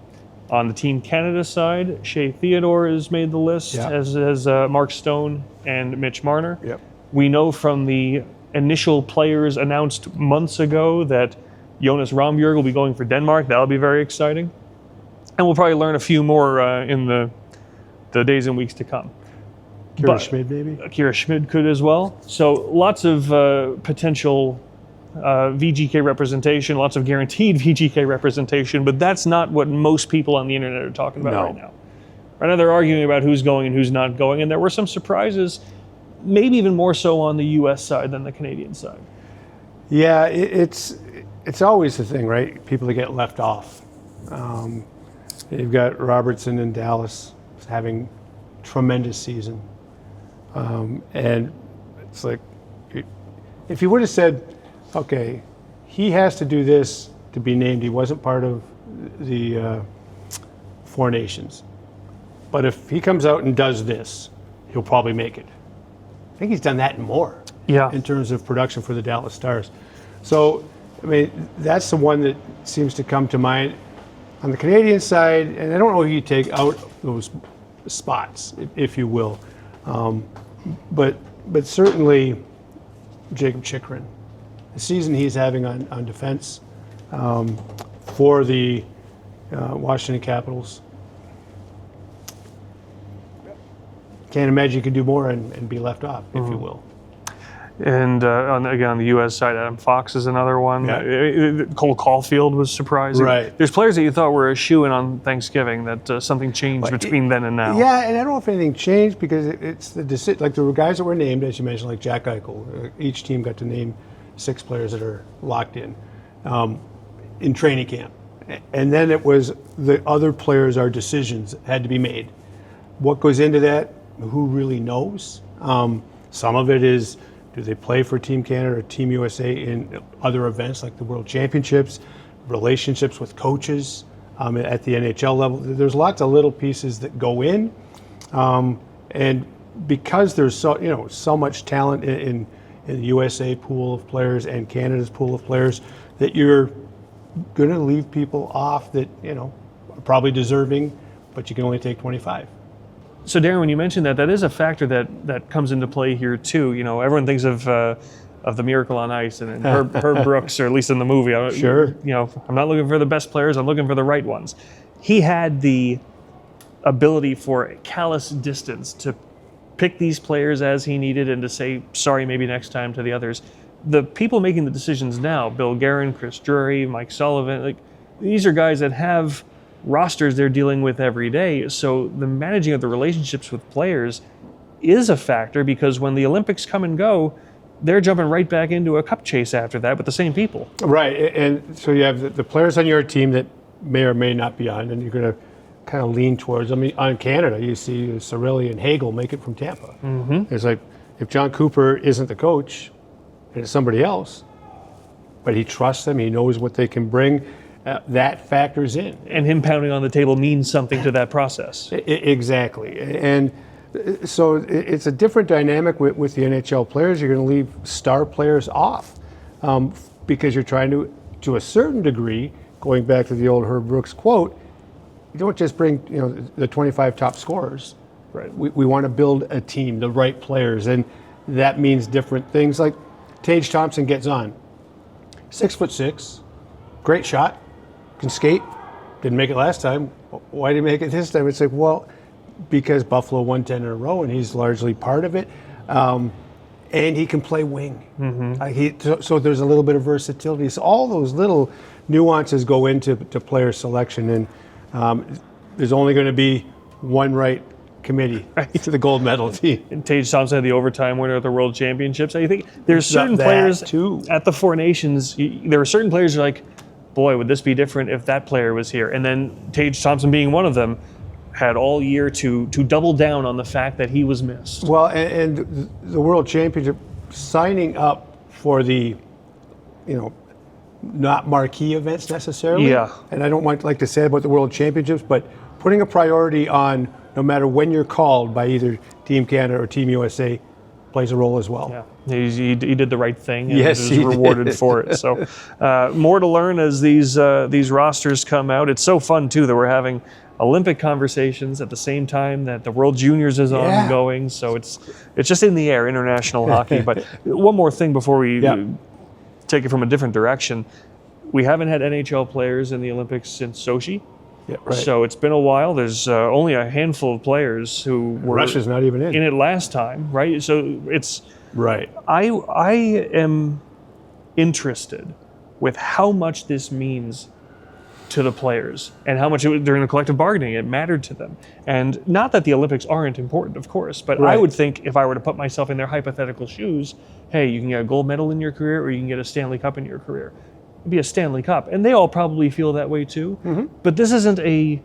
On the Team Canada side, Shea Theodore has made the list, as has Mark Stone and Mitch Marner. We know from the initial players announced months ago that Jonas Rambjörg will be going for Denmark. That'll be very exciting. And we'll probably learn a few more in the days and weeks to come. Kira Schmid, maybe? Kira Schmid could as well. So lots of potential VGK representation, lots of guaranteed VGK representation, but that's not what most people on the internet are talking about right now. Right now they're arguing about who's going and who's not going, and there were some surprises, maybe even more so on the U.S. side than the Canadian side. Yeah, it's always the thing, right? People that get left off. You've got Robertson in Dallas having tremendous season, and it's like, if you would have said, okay, he has to do this to be named. He wasn't part of the Four Nations. But if he comes out and does this, he'll probably make it. I think he's done that and more in terms of production for the Dallas Stars. So, I mean, that's the one that seems to come to mind. On the Canadian side, and I don't know who you take out those spots, if you will, but certainly Jacob Chychrun. The season he's having on defense for the Washington Capitals. Can't imagine you could do more and be left off, if you will. And on the U.S. side, Adam Fox is another one. Cole Caulfield was surprising. Right. There's players that you thought were a shoo-in on Thanksgiving that something changed between then and now. Yeah, and I don't know if anything changed because it's the decision. Like the guys that were named, as you mentioned, like Jack Eichel. Each team got to name 6 players that are locked in training camp. And then it was the other players, our decisions had to be made. What goes into that? Who really knows? Some of it is, do they play for Team Canada or Team USA in other events like the World Championships, relationships with coaches at the NHL level? There's lots of little pieces that go in. And because there's so much talent in the USA pool of players and Canada's pool of players, that you're going to leave people off that, are probably deserving, but you can only take 25. So Darren, when you mentioned that is a factor that comes into play here too. Everyone thinks of the Miracle on Ice and Herb Brooks, or at least in the movie. Sure. I'm not looking for the best players. I'm looking for the right ones. He had the ability for a callous distance to pick these players as he needed and to say, sorry, maybe next time to the others. The people making the decisions now, Bill Guerin, Chris Drury, Mike Sullivan, these are guys that have rosters they're dealing with every day. So the managing of the relationships with players is a factor, because when the Olympics come and go, they're jumping right back into a cup chase after that with the same people. Right, and so you have the players on your team that may or may not be on, and you're going to kind of lean towards. I mean, on Canada, you see Cirelli and Hagel make it from Tampa. Mm-hmm. It's like, if John Cooper isn't the coach, and it's somebody else, but he trusts them, he knows what they can bring, that factors in. And him pounding on the table means something to that process. Exactly. And so it's a different dynamic with the NHL players. You're going to leave star players off because you're trying to a certain degree, going back to the old Herb Brooks quote, you don't just bring the 25 top scorers. Right. We want to build a team, the right players, and that means different things. Like Tage Thompson gets on, 6'6", great shot, can skate. Didn't make it last time. Why did he make it this time? It's like, well, because Buffalo won 10 in a row, and he's largely part of it. And he can play wing. So there's a little bit of versatility. So all those little nuances go into player selection, and there's only going to be one right committee to the gold medal team. And Tage Thompson had the overtime winner at the World Championships. I think there's certain players too. At the Four Nations. There are certain players who are like, boy, would this be different if that player was here? And then Tage Thompson being one of them, had all year to double down on the fact that he was missed. Well, and the World Championship, signing up for the, not marquee events necessarily. Yeah. And I don't like to say about the World Championships, but putting a priority on no matter when you're called by either Team Canada or Team USA plays a role as well. Yeah, he did the right thing and yes, was rewarded for it. So more to learn as these rosters come out. It's so fun, too, that we're having Olympic conversations at the same time that the World Juniors is ongoing. So it's just in the air, international hockey. But one more thing before we take it from a different direction. We haven't had NHL players in the Olympics since Sochi. Yeah, right. So it's been a while. There's only a handful of players who were Russia's not even in it last time, right? So it's right. I am interested with how much this means to the players and how much during the collective bargaining it mattered to them. And not that the Olympics aren't important, of course, but I would think if I were to put myself in their hypothetical shoes, hey, you can get a gold medal in your career or you can get a Stanley Cup in your career. It'd be a Stanley Cup. And they all probably feel that way too. But this isn't a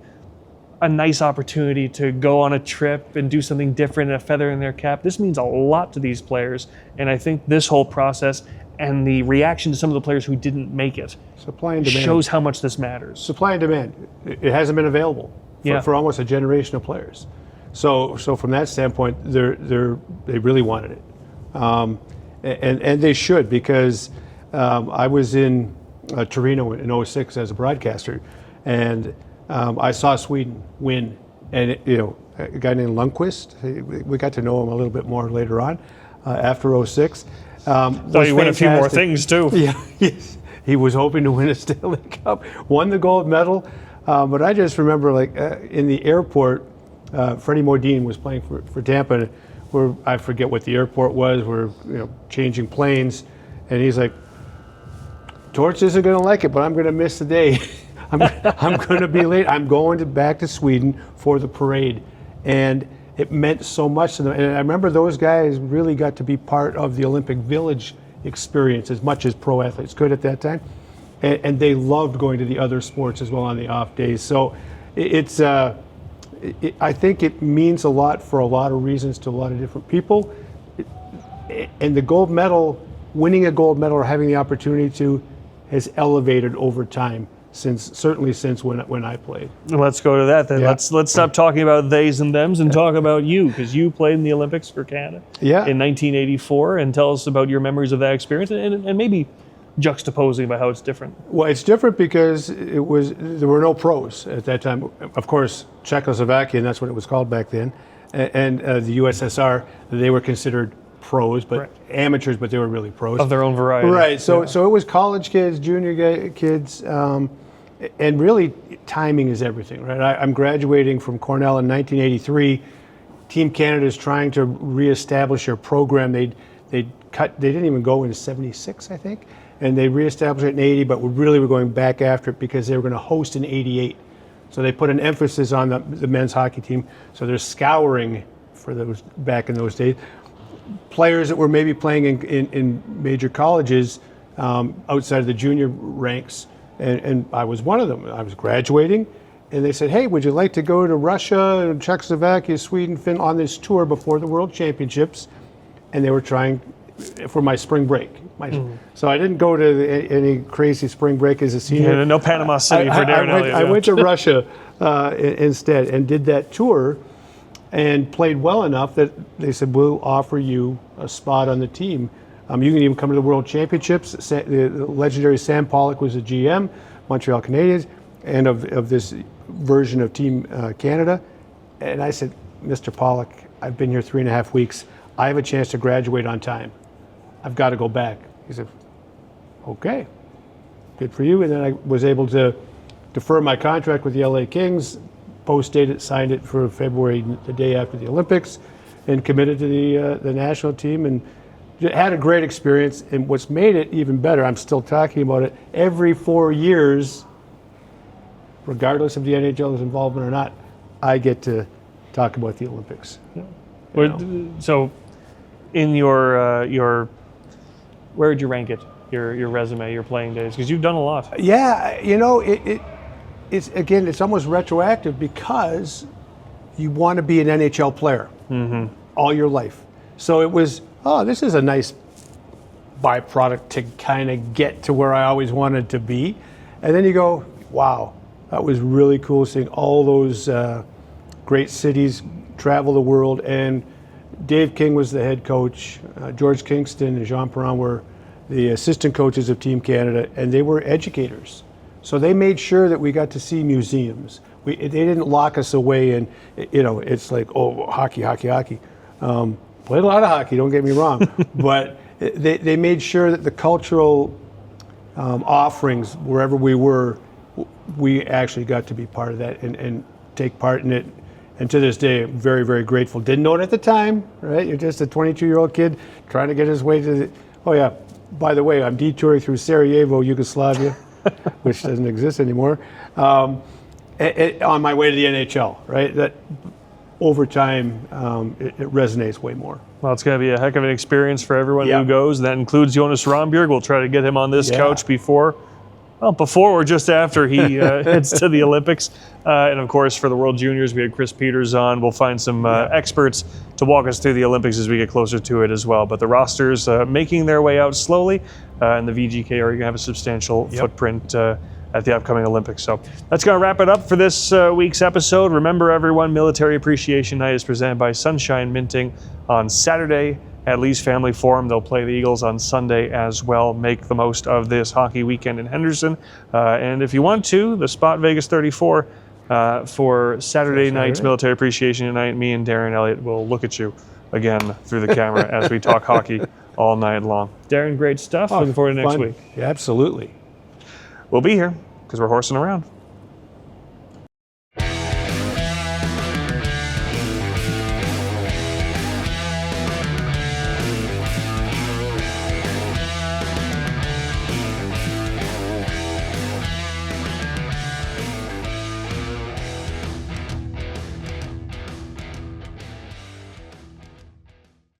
nice opportunity to go on a trip and do something different, a feather in their cap. This means a lot to these players. And I think this whole process and the reaction to some of the players who didn't make it supply and demand shows how much this matters. Supply and demand. It hasn't been available for almost a generation of players. So from that standpoint, they really wanted it, and they should, because I was in Torino in 2006 as a broadcaster, and I saw Sweden win, and a guy named Lundqvist. We got to know him a little bit more later on after 2006. So he won a few more things too. Yeah, yes. He was hoping to win a Stanley Cup, won the gold medal. But I just remember, in the airport, Freddie Modine was playing for Tampa, where I forget what the airport was. We're changing planes, and he's like, "Torch isn't going to like it, but I'm going to miss the day. I'm going to be late. I'm going back to Sweden for the parade," and it meant so much to them. And I remember those guys really got to be part of the Olympic Village experience as much as pro athletes could at that time. And they loved going to the other sports as well on the off days. So I think it means a lot for a lot of reasons to a lot of different people. And the gold medal, winning a gold medal or having the opportunity to, has elevated over time. Certainly since when I played. Let's go to that then. Yeah. Let's stop talking about theys and thems and talk about you, because you played in the Olympics for Canada in 1984, and tell us about your memories of that experience and maybe juxtaposing about how it's different. Well, it's different because there were no pros at that time. Of course, Czechoslovakia, and that's what it was called back then, and the USSR, they were considered pros, but amateurs, but they were really pros. Of their own variety. Right, so it was college kids, junior kids, and really timing is everything, right? I'm graduating from Cornell in 1983. Team Canada is trying to reestablish their program. They didn't even go in 76, I think, and they reestablished it in 80, but we really were going back after it because they were going to host in 88. So they put an emphasis on the men's hockey team. So they're scouring for those back in those days. Players that were maybe playing in major colleges outside of the junior ranks, and I was one of them. I was graduating, and they said, "Hey, would you like to go to Russia, Czechoslovakia, Sweden, Finland on this tour before the World Championships?" And they were trying for my spring break. So I didn't go to any crazy spring break as a senior. Yeah, no Panama City for Darren Elliott. I went to Russia instead and did that tour, and played well enough that they said, "We'll offer you a spot on the team. You can even come to the World Championships." The legendary Sam Pollock was the GM, Montreal Canadiens, and of this version of Team Canada. And I said, Mr. Pollock, I've been here 3.5 weeks. I have a chance to graduate on time. I've got to go back. He said, okay, good for you. And then I was able to defer my contract with the LA Kings, post-date it, signed it for February, the day after the Olympics, and committed to the national team, and had a great experience. And what's made it even better, I'm still talking about it, every 4 years, regardless of the NHL's involvement or not, I get to talk about the Olympics. So, in your where would you rank it? Your resume, your playing days, because you've done a lot. Yeah, it's almost retroactive because you want to be an NHL player all your life. So it was, this is a nice byproduct to kind of get to where I always wanted to be. And then you go, wow, that was really cool seeing all those great cities, travel the world. And Dave King was the head coach. George Kingston and Jean Perron were the assistant coaches of Team Canada, and they were educators. So they made sure that we got to see museums. They didn't lock us away and, it's like, hockey. Played a lot of hockey, don't get me wrong. But they made sure that the cultural offerings, wherever we were, we actually got to be part of that and take part in it. And to this day, I'm very, very grateful. Didn't know it at the time, right? You're just a 22-year-old kid trying to get his way to by the way, I'm detouring through Sarajevo, Yugoslavia, which doesn't exist anymore, on my way to the NHL, right? That over time, it resonates way more. Well, it's going to be a heck of an experience for everyone who goes. That includes Jonas Rondbjerg. We'll try to get him on this couch before or just after he heads to the Olympics. And of course, for the World Juniors, we had Chris Peters on. We'll find some experts to walk us through the Olympics as we get closer to it as well. But the rosters making their way out slowly, and the VGK are going to have a substantial footprint at the upcoming Olympics. So that's going to wrap it up for this week's episode. Remember, everyone, Military Appreciation Night is presented by Sunshine Minting on Saturday at Lee's Family Forum. They'll play the Eagles on Sunday as well. Make the most of this hockey weekend in Henderson. And if you want to, the Spot Vegas 34 for Saturday night's Military Appreciation Night, me and Darren Elliott will look at you again through the camera as we talk hockey all night long. Darren, great stuff. Looking forward to next week. Yeah, absolutely. We'll be here because we're horsing around.